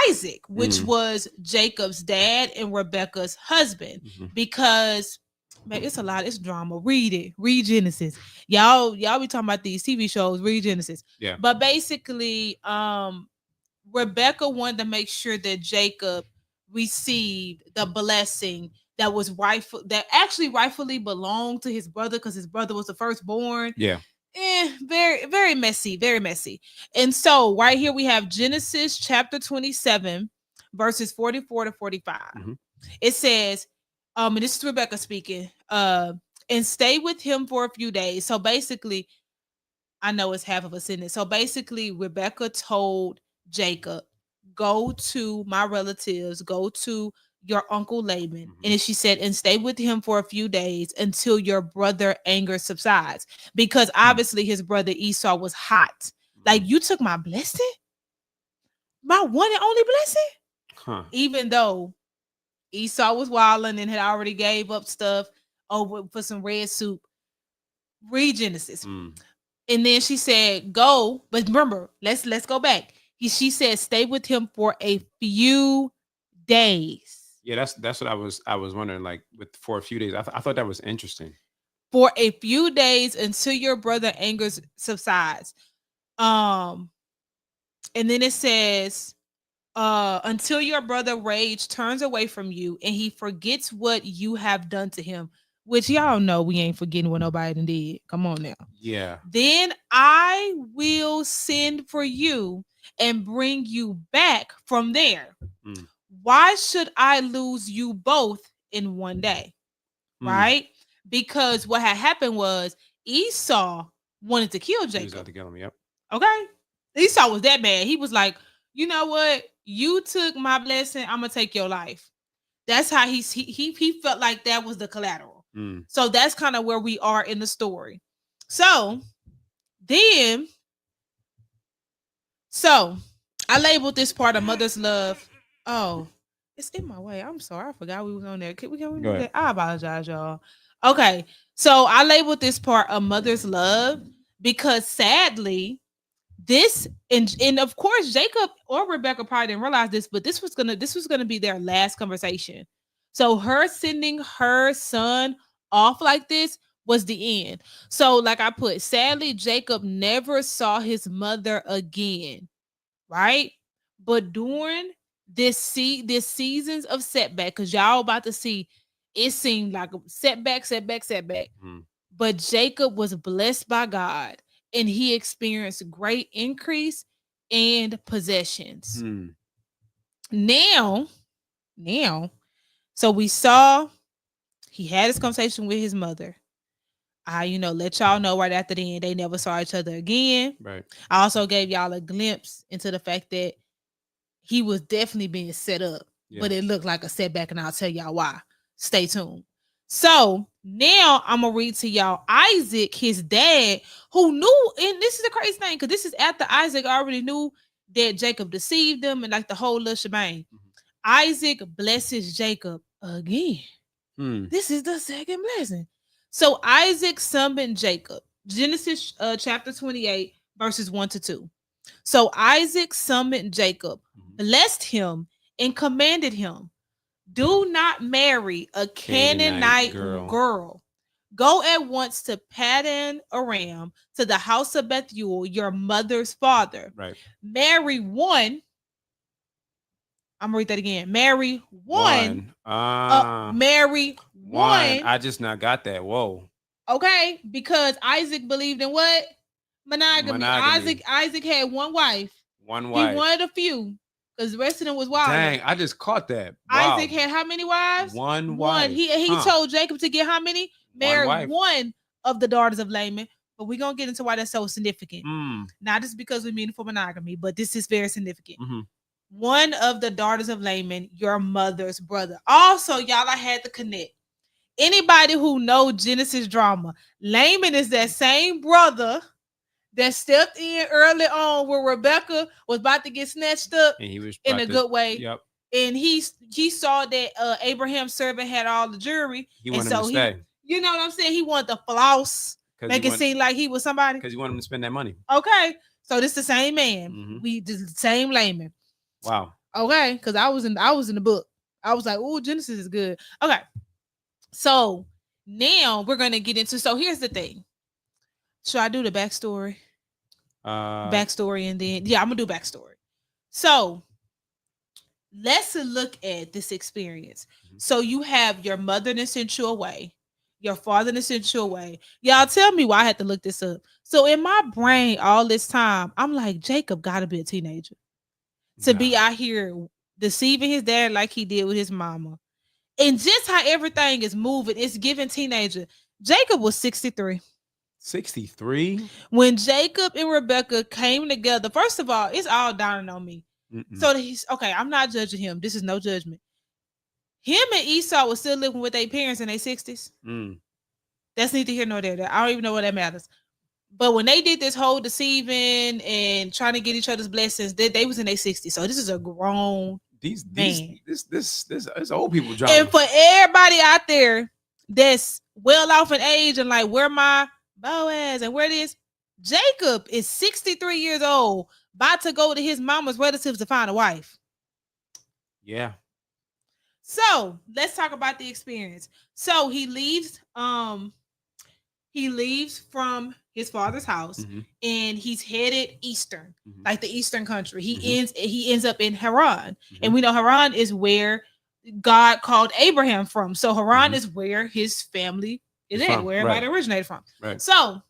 Isaac, which was Jacob's dad and Rebecca's husband, because man, it's a lot. It's drama. Read it. Read Genesis. Y'all be talking about these TV shows. Read Genesis. Yeah. But basically, Rebecca wanted to make sure that Jacob received the blessing that was rightful, that actually rightfully belonged to his brother, because his brother was the firstborn. Yeah. Very, very messy, very messy. And so right here we have Genesis chapter 27, verses 44 to 45. It says, and this is Rebecca speaking, and stay with him for a few days. So basically, I know it's half of a sentence. So basically, Rebecca told Jacob, go to my relatives, go to your uncle Laban. And she said, and stay with him for a few days until your brother anger subsides. Because obviously his brother Esau was hot. Like, you took my blessing? My one and only blessing? Even though Esau was wilding and had already gave up stuff over for some red soup. Read Genesis. And then she said, go, but remember, let's go back. She said, stay with him for a few days. Yeah, that's what I was wondering. Like for a few days, I thought that was interesting. For a few days until your brother anger subsides. And then it says, until your brother rage turns away from you and he forgets what you have done to him, which y'all know we ain't forgetting what nobody done did. Come on now. Yeah. Then I will send for you and bring you back from there. Why should I lose you both in one day? Right? Because what had happened was Esau wanted to kill Jacob. He was out to kill him, yep. Okay. Esau was that bad. He was like, you know what? You took my blessing. I'm gonna take your life. That's how he felt like that was the collateral. So that's kind of where we are in the story. So then So I labeled this part of mother's love. Oh, it's in my way. I'm sorry. I forgot we was on there. Can we Go do ahead. that? I apologize, y'all. Okay. So I labeled this part a mother's love because sadly, this and of course Jacob or Rebecca probably didn't realize this, but this was gonna be their last conversation. So her sending her son off like this was the end. So like I put, sadly, Jacob never saw his mother again, right? But during this seasons of setback, because y'all about to see, it seemed like a setback. Mm. But Jacob was blessed by God and he experienced great increase and possessions. Mm. Now, so we saw he had his conversation with his mother. I, let y'all know right after then they never saw each other again. Right. I also gave y'all a glimpse into the fact that he was definitely being set up, but it looked like a setback, and I'll tell y'all why. Stay tuned. So now I'm gonna read to y'all Isaac, his dad, who knew, and this is the crazy thing, because this is after Isaac already knew that Jacob deceived them and like the whole little shebang. Isaac blesses Jacob again. This is the second blessing. So Isaac summoned Jacob. Genesis chapter 28, verses 1-2. So Isaac summoned Jacob, blessed him, and commanded him, do not marry a Canaanite girl. Go at once to Paddan Aram, to the house of Bethuel, your mother's father. Right. Marry one. I'm gonna read that again. Marry one. Marry one. I just not got that. Whoa. Okay, because Isaac believed in what? Monogamy. Isaac had one wife. One wife. He wanted a few because the rest of them was wild. Dang, I just caught that. Wow. Isaac had how many wives? One wife. He told Jacob to get how many? Marry one of the daughters of Laman. But we're going to get into why that's so significant. Not just because we mean for monogamy, but this is very significant. One of the daughters of Laman, your mother's brother. Also, y'all, I had to connect. Anybody who know Genesis drama, Laman is that same brother that stepped in early on where Rebecca was about to get snatched up, and he was in a good way. Yep. And he saw that Abraham's servant had all the jewelry. He wanted him to stay. You know what I'm saying? He wanted the floss, make it seem like he was somebody. Because he wanted him to spend that money. Okay. So this the same man. We the same Laman. Wow. Okay. Because I was in the book. I was like, oh, Genesis is good. Okay. So now we're gonna get into. So here's the thing. Should I do the backstory? Backstory, and then I'm gonna do backstory. So let's look at this experience. So you have your mother that sent you away, your father that sent you away. Y'all tell me why I had to look this up. So in my brain, all this time, I'm like, Jacob gotta be a teenager to be out here deceiving his dad like he did with his mama. And just how everything is moving, it's giving teenager. Jacob was 63. 63? When Jacob and Rebecca came together, first of all, it's all dawning on me. So he's okay. I'm not judging him. This is no judgment. Him and Esau was still living with their parents in their 60s. That's neither here nor there. I don't even know what that matters. But when they did this whole deceiving and trying to get each other's blessings, they was in their 60s. So this is a grown man. This old people drama. And for everybody out there that's well off in age and like, where my Boaz and where this, Jacob is 63 years old, about to go to his mama's relatives to find a wife. Yeah. So let's talk about the experience. So he leaves from his father's house and he's headed eastern, like the eastern country. He ends up in Haran. And we know Haran is where God called Abraham from. So Haran is where his family is at, where everybody originated from. Right. So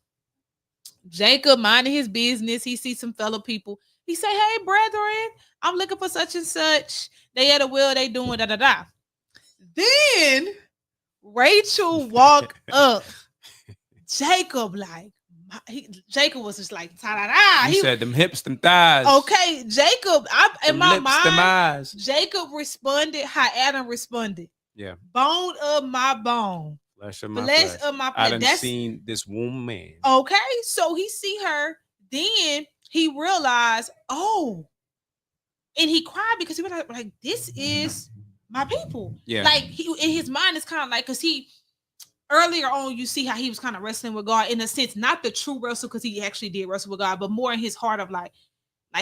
Jacob minding his business, he sees some fellow people. He say, hey, brethren, I'm looking for such and such. They at a will, they doing da-da-da. Then Rachel walk up. Jacob Jacob was just like ta-da-da. He said them hips, them thighs. Okay, Jacob, in my lips, mind, them eyes. Jacob responded how Adam responded. Yeah. Bone of my bone. Flesh of my flesh. flesh. Of my I flesh. done seen this woman. Okay, so he see her. Then he realized, oh, and he cried because he was like, this is my people. Yeah. Like he in his mind is kind of like, because he earlier on, you see how he was kind of wrestling with God in a sense, not the true wrestle, because he actually did wrestle with God, but more in his heart of like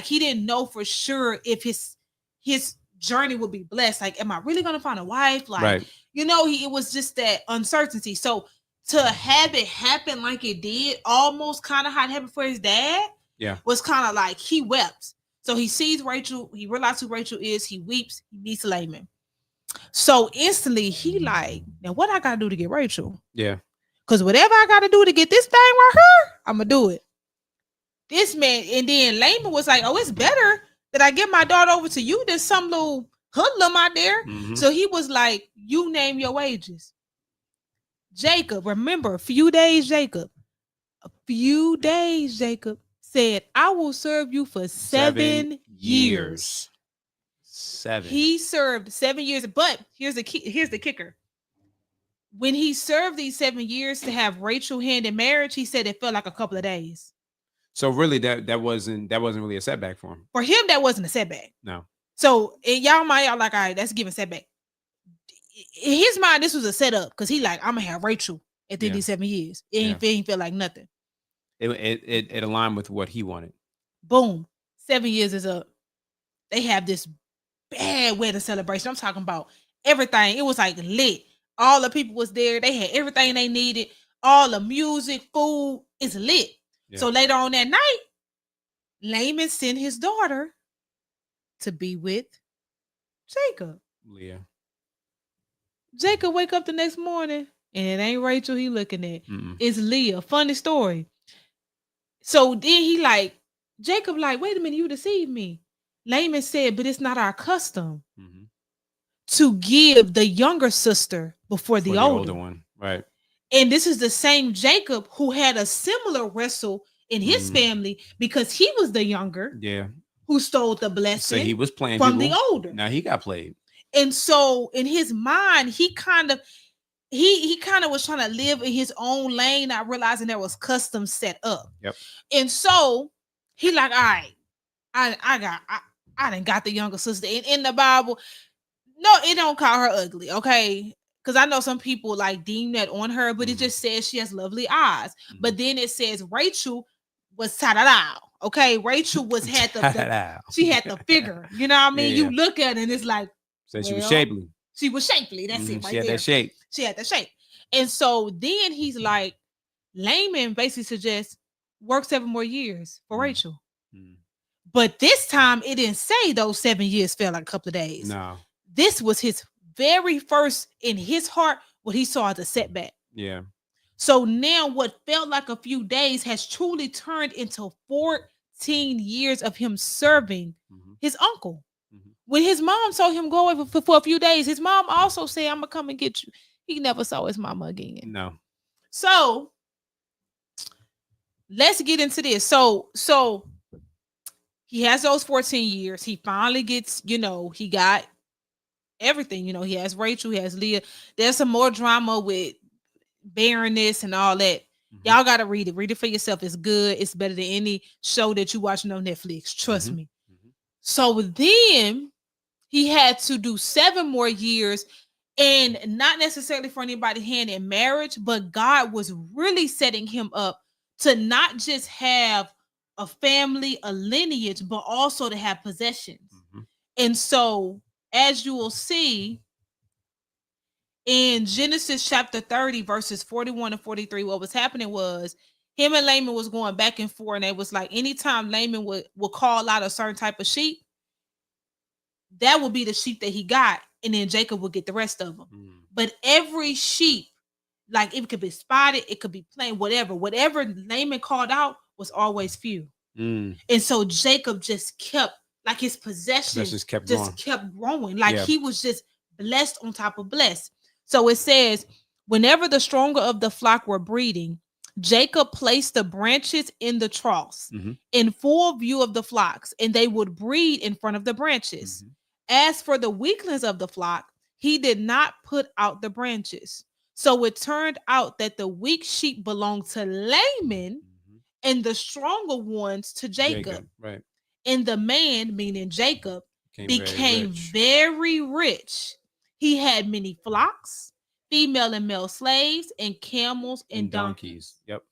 he didn't know for sure if his journey would be blessed. Like, am I really gonna find a wife? Like, Right. it was just that uncertainty. So to have it happen like it did, almost kind of how it happened for his dad, Yeah. was kind of like he wept. So he sees Rachel, he realizes who Rachel is, he weeps, he meets Laman. So instantly he like, now what I gotta do to get Rachel? Yeah. Because whatever I gotta do to get this thing right here, I'm gonna do it. This man, and then Laman was like, oh, it's better that I give my daughter over to you than some little hoodlum out there. Mhm. So he was like, you name your wages. Jacob, remember, a few days, Jacob said, I will serve you for 7 years. 7. He served 7 years, but here's the kicker. When he served these 7 years to have Rachel hand in marriage, he said it felt like a couple of days. So really, that wasn't really a setback for him. For him, that wasn't a setback. No. So y'all like, all right, that's giving setback. In his mind, this was a setup because he like, I'm gonna have Rachel at the end of these 7 years. It ain't feel like nothing. It aligned with what he wanted. Boom, 7 years is up. They have this bad wedding celebration. I'm talking about everything. It was like lit. All the people was there. They had everything they needed. All the music, food is lit. Yeah. So later on that night, Laman sent his daughter to be with Jacob. Leah. Jacob wake up the next morning and it ain't Rachel he looking at. Mm-mm. It's Leah. Funny story. So then he like, Jacob like, wait a minute, you deceived me. Laman said, but it's not our custom to give the younger sister before the older one. Right. And this is the same Jacob who had a similar wrestle in his family because he was the younger. Yeah. Who stole the blessing. So he was playing from people. the older. Now he got played. And so in his mind, he kind of was trying to live in his own lane, not realizing there was custom set up. Yep. And so he like, all right, I done got the younger sister in the Bible. No, it don't call her ugly, okay? Because I know some people like deem that on her, but it just says she has lovely eyes. But then it says Rachel was ta-da-da. Okay, Rachel had she had the figure. You know what I mean? Yeah. You look at it and it's like, so she was shapely. She was shapely. That's it right She had there. that shape. She had that shape. And so then he's like, Laman basically suggests work 7 more years for Rachel. But this time it didn't say those 7 years felt like a couple of days. No. This was his very first in his heart, what he saw as a setback. Yeah. So now what felt like a few days has truly turned into 14 years of him serving his uncle. When his mom saw him go away for a few days, his mom also said, I'm going to come and get you. He never saw his mama again. No. So let's get into this. So he has those 14 years. He finally gets, he got everything. He has Rachel, he has Leah. There's some more drama with barrenness and all that. Y'all got to read it. Read it for yourself. It's good. It's better than any show that you watching on Netflix. Trust me. So then he had to do 7 more years, and not necessarily for anybody hand in marriage, but God was really setting him up to not just have a family, a lineage, but also to have possessions. And so, as you will see in Genesis chapter 30, verses 41 and 43, what was happening was him and Laman was going back and forth, and it was like anytime Laman would call out a certain type of sheep, that would be the sheep that he got, and then Jacob would get the rest of them. But every sheep, like it could be spotted, it could be plain, whatever Laman called out was always few. And so Jacob just kept, like his possessions just kept growing. Like he was just blessed on top of blessed. So it says, whenever the stronger of the flock were breeding, Jacob placed the branches in the troughs in full view of the flocks, and they would breed in front of the branches. As for the weaklings of the flock, he did not put out the branches. So it turned out that the weak sheep belonged to Laman, and the stronger ones to Jacob. Right. And the man, meaning Jacob, became rich. very rich. He had many flocks, female and male slaves, and camels and donkeys. Yep.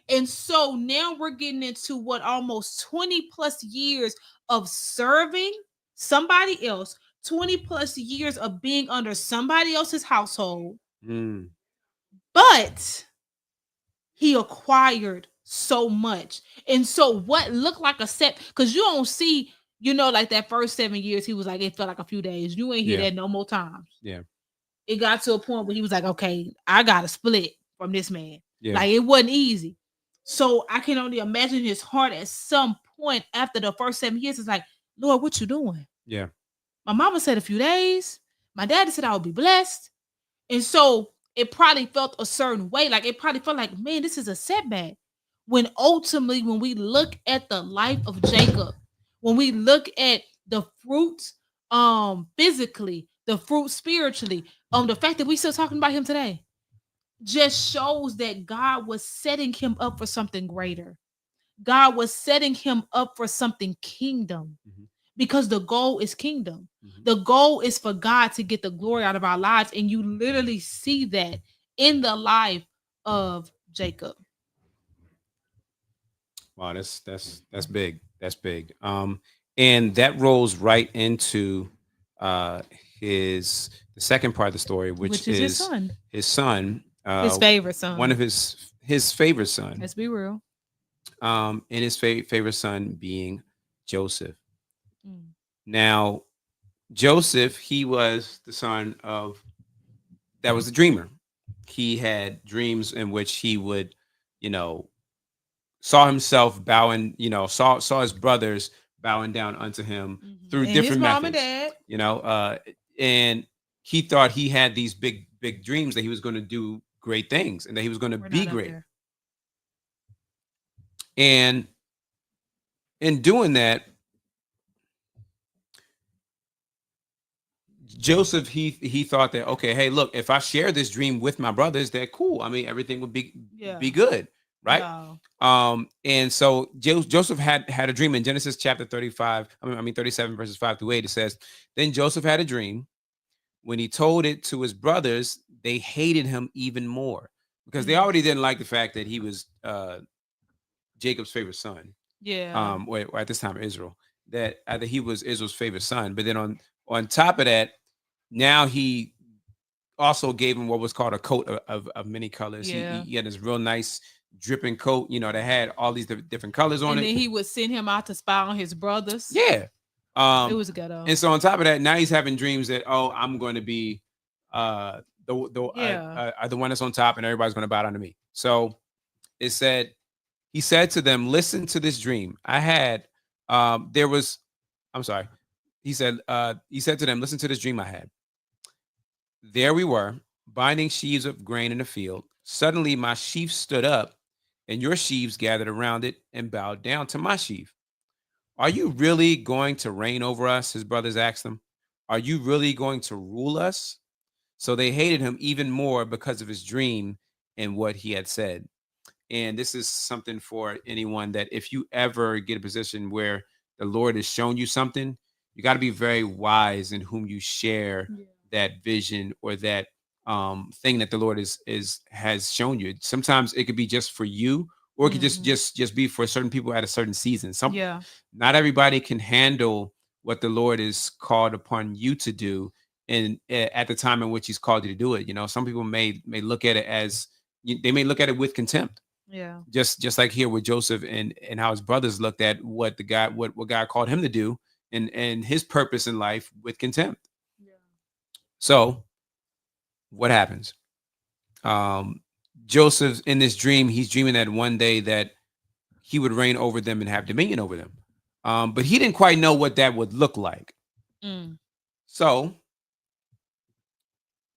And so now we're getting into what, almost 20 plus years of serving somebody else, 20 plus years of being under somebody else's household. Mm. But he acquired so much. And so what looked like a set, because you don't see, like that first 7 years, he was like, it felt like a few days. You ain't hear that no more times. Yeah. It got to a point where he was like, okay, I got to split from this man. Yeah. Like, it wasn't easy. So I can only imagine his heart at some point after the first 7 years. It's like, Lord, what you doing? Yeah. My mama said a few days. My daddy said I would be blessed. And so it probably felt a certain way. Like, it probably felt like, man, this is a setback. When ultimately, when we look at the life of Jacob, when we look at the fruit physically, the fruit spiritually, the fact that we still talking about him today just shows that God was setting him up for something greater. God was setting him up for something kingdom. Because the goal is kingdom. The goal is for God to get the glory out of our lives. And you literally see that in the life of Jacob. Wow, that's big. That's big. And that rolls right into the second part of the story, which is his son. His son. His favorite son. One of his favorite son. Let's be real. And his favorite son being Joseph. Now, Joseph, he was the son of, that was the dreamer. He had dreams in which he would, saw himself bowing, saw his brothers bowing down unto him through And different his mom methods. and dad. And he thought he had these big dreams that he was going to do great things and that he was going to be great. And in doing that, Joseph, he thought that, okay, hey, look, if I share this dream with my brothers, that cool. I mean, everything would be good, right? Wow. And so Joseph had a dream in Genesis chapter 37, verses 5-8. It says, then Joseph had a dream. When he told it to his brothers, they hated him even more because they already didn't like the fact that he was Jacob's favorite son. Yeah. Or at this time, Israel, that he was Israel's favorite son. But then on top of that, now he also gave him what was called a coat of many colors. Yeah. He had this real nice dripping coat, that had all these different colors on it. And then he would send him out to spy on his brothers. Yeah. It was ghetto. And so on top of that, now he's having dreams that, I'm going to be the one that's on top and everybody's going to bow down to me. So it said, he said to them, listen to this dream I had. He said to them, listen to this dream I had. There we were, binding sheaves of grain in the field. Suddenly my sheaf stood up, and your sheaves gathered around it and bowed down to my sheaf. Are you really going to reign over us? His brothers asked him. Are you really going to rule us? So they hated him even more because of his dream and what he had said. And this is something for anyone that if you ever get a position where the Lord has shown you something, you got to be very wise in whom you share that vision or that thing that the Lord has shown you. Sometimes it could be just for you, or it could just be for certain people at a certain season. Not everybody can handle what the Lord is called upon you to do, and at the time in which He's called you to do it. Some people may look at it as they may look at it with contempt. Yeah. Just like here with Joseph and how his brothers looked at what God called him to do and his purpose in life with contempt. Yeah. So what happens? Joseph, in this dream, he's dreaming that one day that he would reign over them and have dominion over them. But he didn't quite know what that would look like. So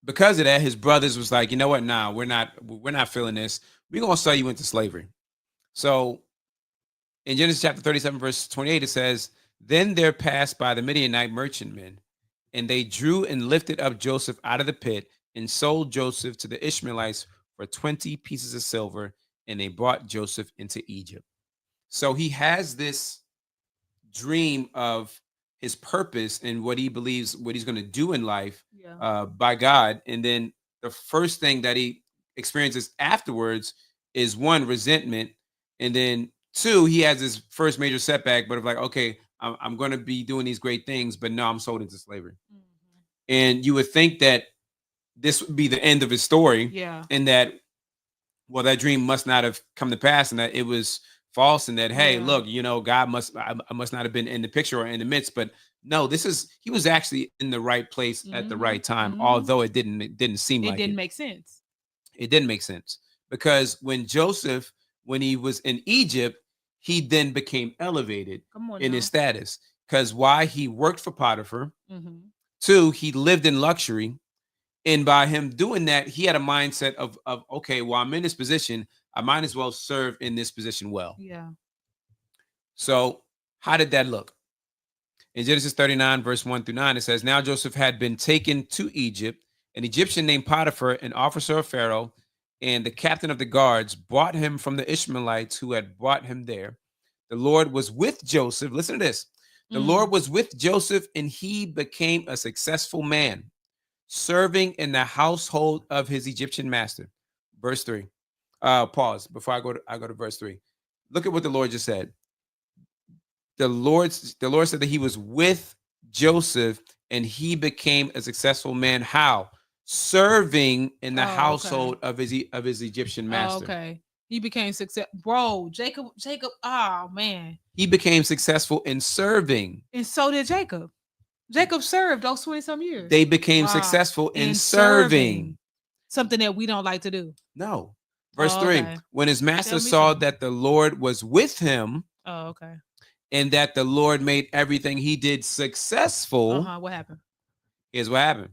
because of that, his brothers was like, you know what? Nah, we're not feeling this. We're going to sell you into slavery. So in Genesis chapter 37, verse 28, it says, then there passed by the Midianite merchantmen, and they drew and lifted up Joseph out of the pit and sold Joseph to the Ishmaelites for 20 pieces of silver, and they brought Joseph into Egypt. So he has this dream of his purpose and what he believes what he's going to do in life by God. And then the first thing that he experiences afterwards is one, resentment, and then two, he has his first major setback, but of like, okay, I'm going to be doing these great things, but no, I'm sold into slavery. And you would think that this would be the end of his story. Yeah. And that, well, that dream must not have come to pass, and that it was false, and that, hey, look, God I must not have been in the picture or in the midst. But no, he was actually in the right place at the right time, although it didn't seem like it. It didn't make sense. It didn't make sense, because when Joseph, when he was in Egypt, he then became elevated in his status. Because why? He worked for Potiphar. Two, he lived in luxury. And by him doing that, he had a mindset of okay, well, I'm in this position, I might as well serve in this position well. Yeah. So how did that look? In Genesis 39, verse 1-9, it says, now Joseph had been taken to Egypt. An Egyptian named Potiphar, an officer of Pharaoh, and the captain of the guards brought him from the Ishmaelites who had brought him there. The Lord was with Joseph. Listen to this. The Lord was with Joseph, and he became a successful man, serving in the household of his Egyptian master. Verse 3. Pause before I go to verse 3. Look at what the Lord just said. The Lord said that he was with Joseph, and he became a successful man. How? Serving in the household of his Egyptian master. Okay. He became successful. Bro, Jacob, oh man. He became successful in serving. And so did Jacob. Jacob served those 20-some years. They became successful in serving. Something that we don't like to do. No. Verse 3. When his master saw that the Lord was with him. Oh, okay. And that the Lord made everything he did successful. What happened? Here's what happened.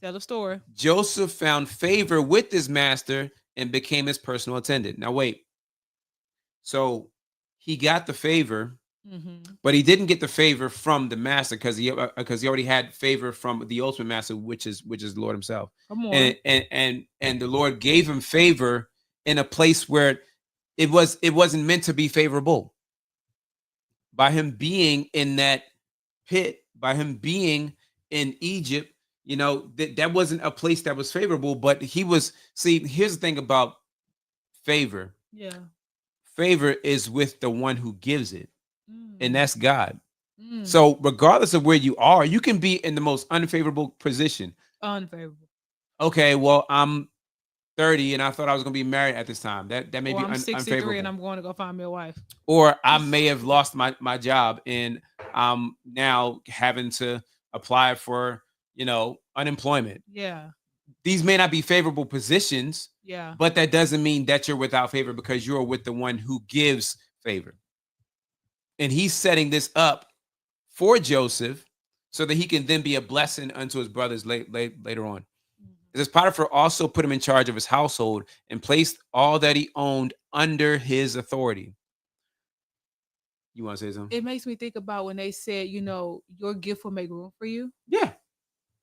Tell the story. Joseph found favor with his master and became his personal attendant. Now, wait. So he got the favor, but he didn't get the favor from the master because he already had favor from the ultimate master, which is the Lord himself. Come on. And the Lord gave him favor in a place where it wasn't meant to be favorable. By him being in that pit, by him being in Egypt, that wasn't a place that was favorable, but he was. See, here's the thing about favor. Yeah. Favor is with the one who gives it, and that's God. So regardless of where you are, you can be in the most unfavorable position. Unfavorable. Okay, well, I'm 30 and I thought I was going to be married at this time. That may be I'm 63 unfavorable. and I'm going to go find me a wife. Or I may have lost my job and I'm now having to apply for, unemployment. Yeah. These may not be favorable positions. Yeah. But that doesn't mean that you're without favor because you're with the one who gives favor. And he's setting this up for Joseph so that he can then be a blessing unto his brothers later on. It says Potiphar also put him in charge of his household and placed all that he owned under his authority. You want to say something? It makes me think about when they said, your gift will make room for you. Yeah.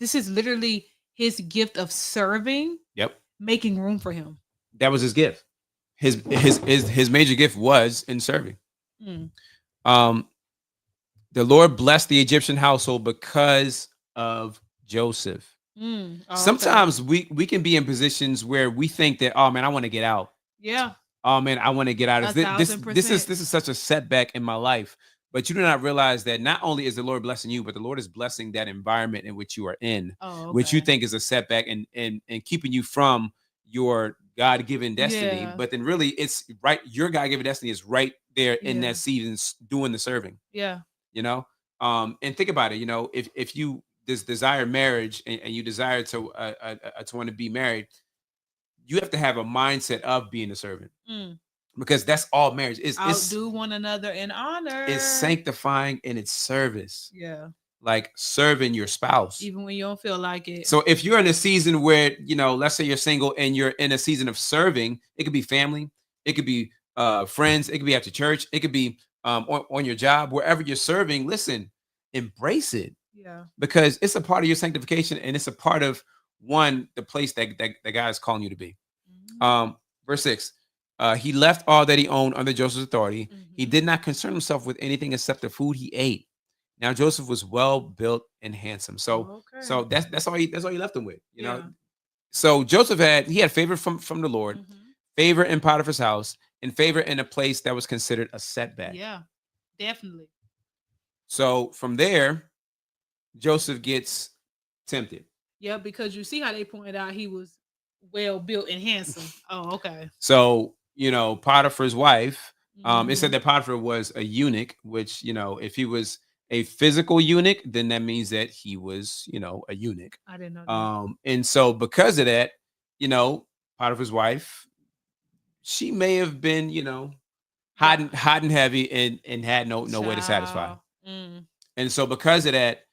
This is literally his gift of serving. Yep. Making room for him. That was his gift. His major gift was in serving. The Lord blessed the Egyptian household because of Joseph. Sometimes we can be in positions where we think that, oh man, I want to get out. Yeah. Oh man, I want to get out. This is such a setback in my life. But you do not realize that not only is the Lord blessing you, but the Lord is blessing that environment in which you are in, which you think is a setback and keeping you from your God-given destiny. Yeah. But then really it's right. Your God-given destiny is right there in that season doing the serving. Yeah. And think about it, if you desire marriage and you desire to want to be married, you have to have a mindset of being a servant. Because that's all marriage is. Outdo one another in honor. It's sanctifying in its service. Yeah. Like serving your spouse. Even when you don't feel like it. So if you're in a season where, let's say you're single and you're in a season of serving, it could be family, it could be friends, it could be after church, it could be on your job, wherever you're serving, listen, embrace it. Yeah. Because it's a part of your sanctification and it's a part of the place that God is calling you to be. Verse 6. He left all that he owned under Joseph's authority. He Mhm. did not concern himself with anything except the food he ate. Now Joseph was well built and handsome. So Okay. that's all he left him with, you know. Yeah. So Joseph had favor from the Lord, Mhm. favor in Potiphar's house, and favor in a place that was considered a setback. Yeah, definitely. So from there, Joseph gets tempted. Yeah, because you see how they pointed out he was well built and handsome. Oh, okay. So, Potiphar's wife, it said Mhm. that Potiphar was a eunuch, which, if he was a physical eunuch, then that means that he was, a eunuch. I didn't know that. And so because of that, Potiphar's wife, she may have been, hot and heavy and had no way to satisfy. Child. Mm. And so because of that,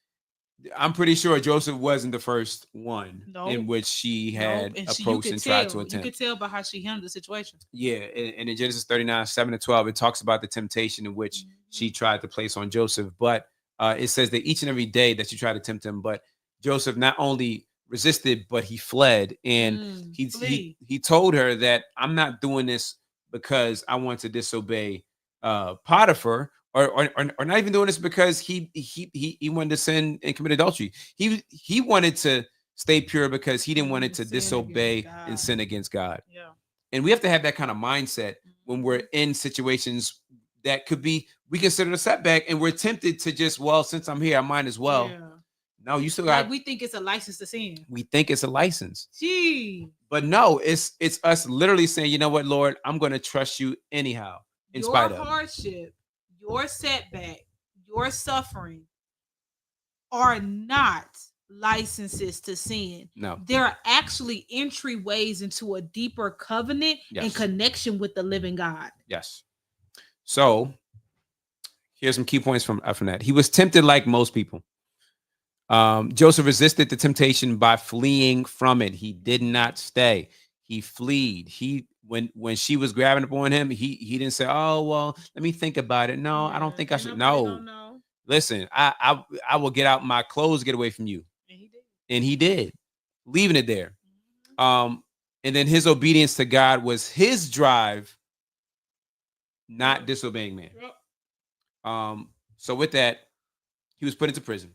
I'm pretty sure Joseph wasn't the first one in Nope. which she Nope. had And you approached could and tried to tell. You attempt. could tell by how she handled the situation. Yeah, and in Genesis 39, 7-12, it talks about the temptation in which she tried to place on Joseph. But it says that each and every day that she tried to tempt him, but Joseph not only resisted, but he fled. And he told her that I'm not doing this because I want to disobey Potiphar, or not even doing this because he wanted to sin and commit adultery. He wanted to stay pure because he didn't want it to disobey and sin against God. Yeah. And we have to have that kind of mindset when we're in situations that could be, we consider a setback, and we're tempted to just, well, since I'm here, I might as well. Yeah. No, you still got. Like we think it's a license to sin. We think it's a license. Gee. But no, it's us literally saying, you know what, Lord, I'm going to trust you anyhow, in spite of hardship, your setback, your suffering are not licenses to sin. No. They're actually entryways into a deeper covenant and connection with the living God. Yes. So here's some key points from that. He was tempted like most people. Joseph resisted the temptation by fleeing from it. He did not stay. He fled. When she was grabbing upon him, he didn't say, "Oh, well, let me think about it." No, I don't think I should. No. Listen, I will get out my clothes, get away from you. And he did, leaving it there. And then his obedience to God was his drive, not disobeying man. So with that, he was put into prison.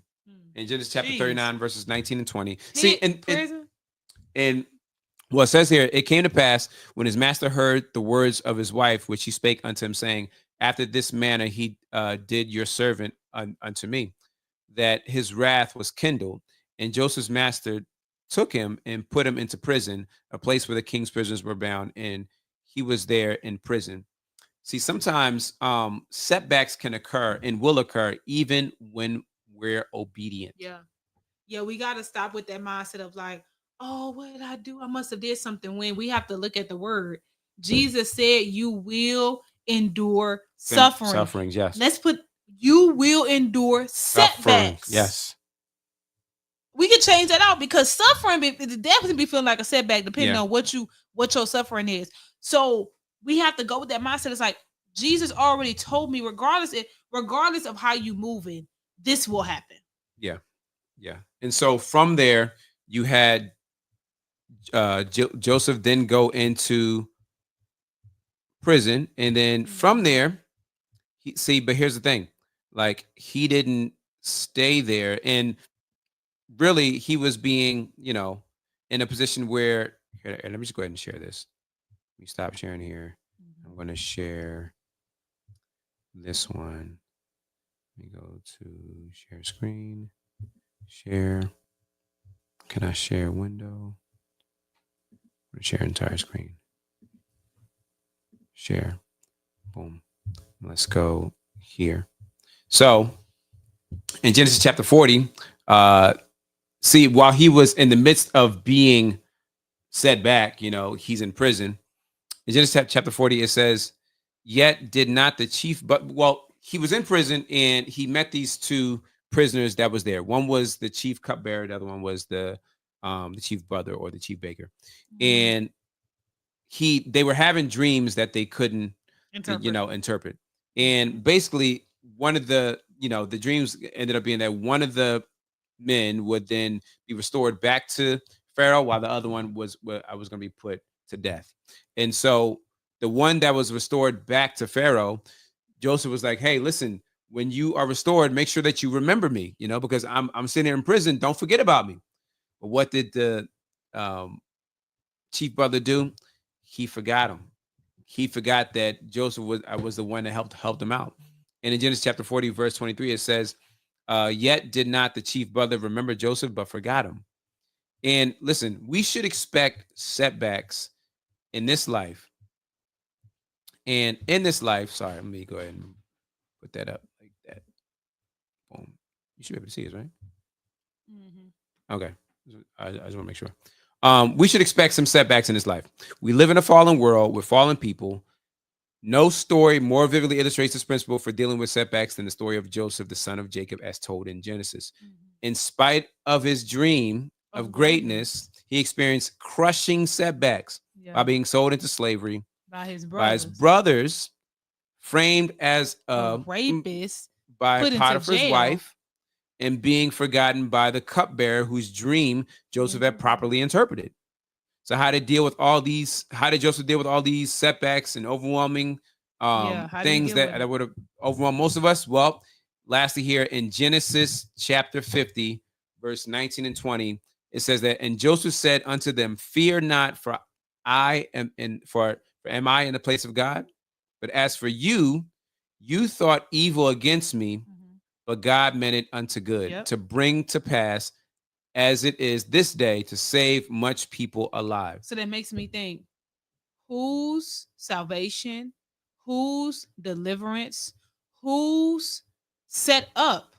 In Genesis chapter 39, verses 19 and 20. See, and well, it says here, it came to pass when his master heard the words of his wife, which he spake unto him, saying, after this manner he did your servant unto me, that his wrath was kindled. And Joseph's master took him and put him into prison, a place where the king's prisoners were bound, and he was there in prison. See, sometimes setbacks can occur and will occur even when we're obedient. Yeah, we got to stop with that mindset of like, oh, what did I do? I must have did something. When we have to look at the word. Jesus said you will endure suffering. Sufferings, yes. Let's put you will endure setbacks. Yes. We can change that out because suffering it definitely be feeling like a setback depending on what your suffering is. So we have to go with that mindset. It's like Jesus already told me, regardless of how you moving, this will happen. Yeah. And so from there, you had Joseph then go into prison, and then from there, but here's the thing, like he didn't stay there, and really he was being, in a position where, here, let me just go ahead and share this. Let me stop sharing here. I'm going to share this one. Let me go to share screen. Share. Can I share window? Share entire screen. Share. Boom. Let's go here. So in Genesis chapter 40, see, while he was in the midst of being set back, he's in prison. In Genesis chapter 40, it says, yet did not the chief, he was in prison and he met these two prisoners that was there. One was the chief cupbearer, the other one was the chief brother or the chief baker. And they were having dreams that they couldn't interpret. And basically one of the dreams ended up being that one of the men would then be restored back to Pharaoh, while the other one was going to be put to death. And so the one that was restored back to Pharaoh, Joseph was like, hey, listen, when you are restored, make sure that you remember me, because I'm sitting here in prison. Don't forget about me. But what did the chief brother do? He forgot him. He forgot that Joseph was the one that helped him out. And in Genesis chapter 40, verse 23, it says, yet did not the chief brother remember Joseph, but forgot him. And listen, we should expect setbacks in this life. And in this life, sorry, let me go ahead and put that up like that. Boom. You should be able to see it, right? Mm-hmm. Okay. I just want to make sure. We should expect some setbacks in this life. We live in a fallen world with fallen people. No story more vividly illustrates this principle for dealing with setbacks than the story of Joseph, the son of Jacob, as told in Genesis. Mm-hmm. In spite of his dream of greatness, he experienced crushing setbacks by being sold into slavery by his brothers, framed as a rapist by Potiphar's wife, and being forgotten by the cupbearer whose dream Joseph had properly interpreted. So how did Joseph deal with all these setbacks and overwhelming things that would have overwhelmed most of us? Well, lastly here in Genesis chapter 50, verse 19 and 20, it says that, and Joseph said unto them, fear not, for I am am I in the place of God? But as for you, you thought evil against me, but God meant it unto good, to bring to pass as it is this day, to save much people alive. So that makes me think, whose salvation, whose deliverance, whose set up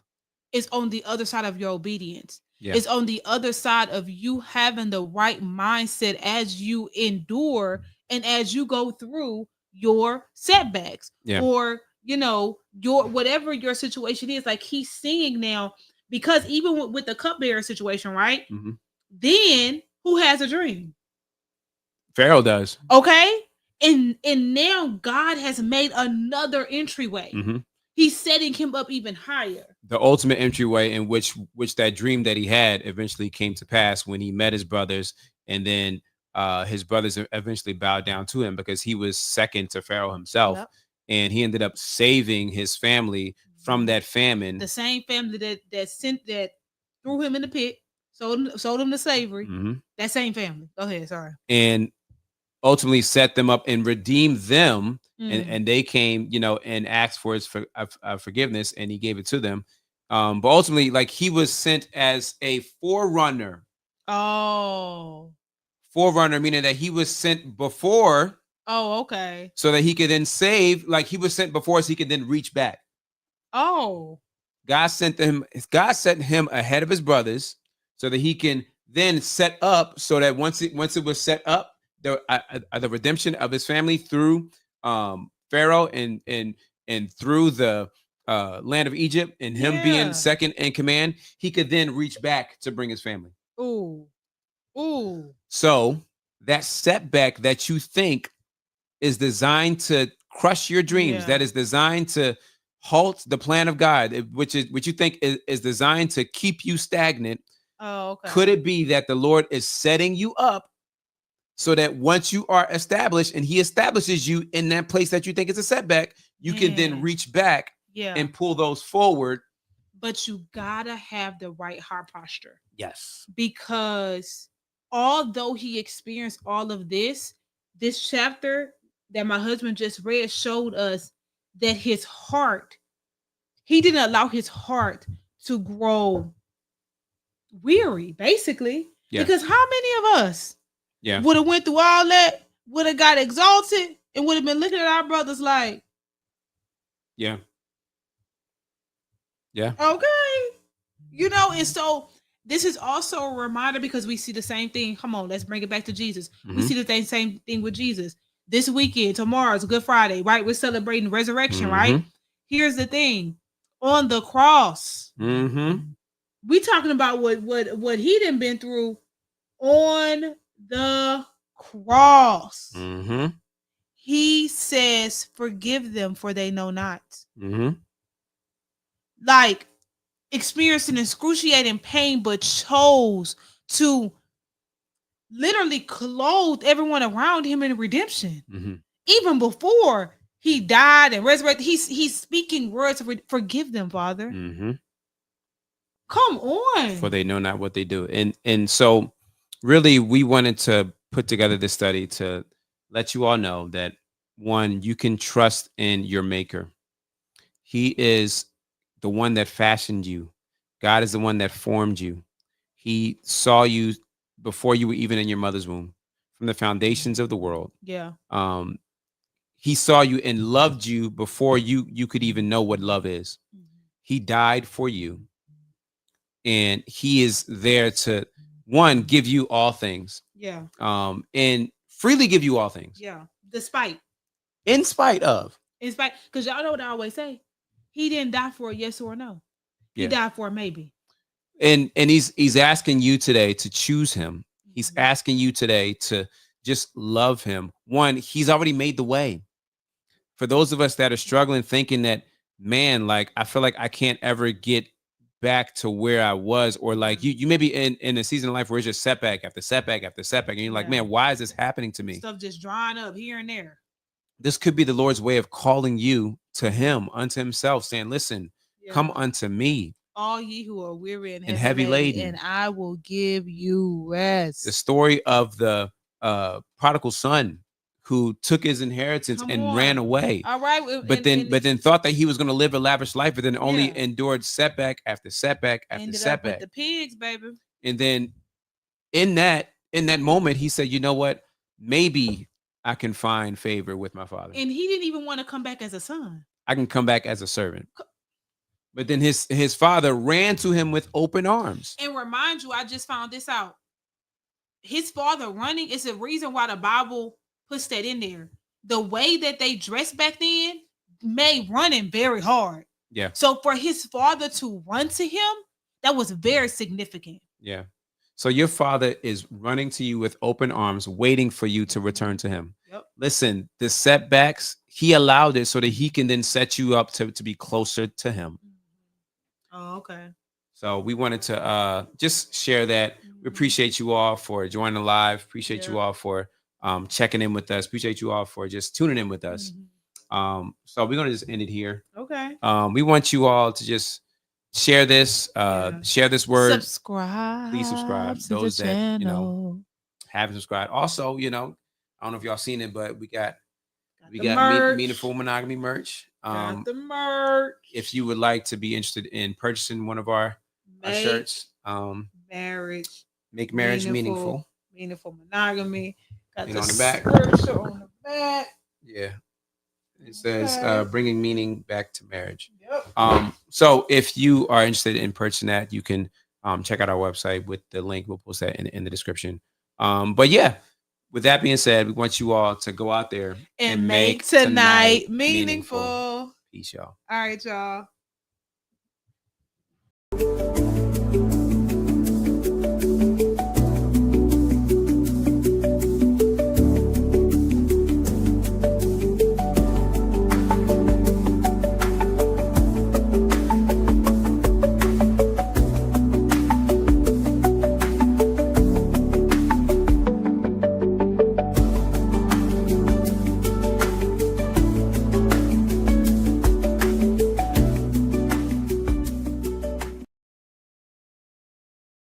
is on the other side of your obedience. Yeah. It's on the other side of you having the right mindset as you endure and as you go through your setbacks, or your whatever your situation is. Like he's seeing now, because even with the cupbearer situation, right? Mm-hmm. Then who has a dream? Pharaoh does. Okay. And now God has made another entryway. Mm-hmm. He's setting him up even higher. The ultimate entryway in which that dream that he had eventually came to pass when he met his brothers, and then his brothers eventually bowed down to him because he was second to Pharaoh himself. Yep. And he ended up saving his family from that famine. The same family that threw him in the pit, sold him to slavery. Mm-hmm. That same family. Go ahead, sorry. And ultimately set them up and redeemed them. And they came, and asked for his forgiveness, and he gave it to them. But ultimately, like, he was sent as a forerunner. Oh. Forerunner, meaning that he was sent before. Oh, okay. So that he could then save, like he was sent before, so he could then reach back. Oh. God sent him ahead of his brothers so that he can then set up, so that once it was set up, the redemption of his family through Pharaoh and through the land of Egypt, and him being second in command, he could then reach back to bring his family. Ooh. So that setback that you think is designed to crush your dreams, that is designed to halt the plan of God, which you think is designed to keep you stagnant. Oh, okay. Could it be that the Lord is setting you up so that once you are established and he establishes you in that place that you think is a setback, you can then reach back and pull those forward? But you gotta have the right heart posture. Yes. Because although he experienced all of this chapter that my husband just read showed us that his heart, he didn't allow his heart to grow weary, basically. Yeah. Because how many of us would have went through all that, would have got exalted, and would have been looking at our brothers like, yeah. Okay. And so this is also a reminder, because we see the same thing. Come on, let's bring it back to Jesus. Mm-hmm. We see the same thing with Jesus. This weekend, tomorrow's Good Friday, right? We're celebrating resurrection, right? Here's the thing. On the cross, we talking about what he done been through on the cross. He says, forgive them, for they know not. Like, experiencing excruciating pain, but chose to literally clothe everyone around him in redemption. even before he died and resurrected, he's speaking words of forgive them, Father. Mm-hmm. Come on. For they know not what they do. And so really we wanted to put together this study to let you all know that, one, you can trust in your maker. He is the one that fashioned you. God is the one that formed you. He saw you before you were even in your mother's womb, from the foundations of the world. Yeah. He saw you and loved you before you could even know what love is. He died for you. And he is there to, one, give you all things. Yeah. And freely give you all things. Yeah. Despite. In spite of. In spite, because y'all know what I always say. He didn't die for a yes or a no. He died for a maybe. And he's asking you today to choose him. He's asking you today to just love him. One, he's already made the way. For those of us that are struggling, thinking that, man, like, I feel like I can't ever get back to where I was, or like you may be in a season of life where it's just setback after setback after setback, and you're like, man, why is this happening to me? Stuff just drying up here and there. This could be the Lord's way of calling you to him, unto himself, saying, listen, come unto me, all ye who are weary and heavy laden, and I will give you rest. The story of the prodigal son who took his inheritance ran away. All right. But then thought that he was going to live a lavish life, but then only endured setback after setback after setback. With the pigs, baby. And then in that moment, he said, you know what? Maybe I can find favor with my father. And he didn't even want to come back as a son. I can come back as a servant. But then his father ran to him with open arms. And remind you, I just found this out. His father running is a reason why the Bible puts that in there. The way that they dressed back then made running very hard. Yeah. So for his father to run to him, that was very significant. Yeah. So your father is running to you with open arms, waiting for you to return to him. Yep. Listen, the setbacks, he allowed it so that he can then set you up to be closer to him. Oh, okay. So we wanted to just share that. We appreciate you all for joining live. Appreciate you all for checking in with us. Appreciate you all for just tuning in with us. So we're going to just end it here. Okay. We want you all to just share this, share this word. Subscribe. Please subscribe. Those that, haven't subscribed. Also, I don't know if y'all seen it, but we got Meaningful Monogamy merch. Got the merch. If you would like to be interested in purchasing one of our shirts, marriage. Make marriage meaningful. Meaningful Monogamy. Got and on the back. Scripture on the back. Yeah. It says bringing meaning back to marriage. Yep. So if you are interested in purchasing that, you can check out our website with the link. We'll post that in the description. But yeah, with that being said, we want you all to go out there and make tonight meaningful. Peace, y'all. All right, y'all.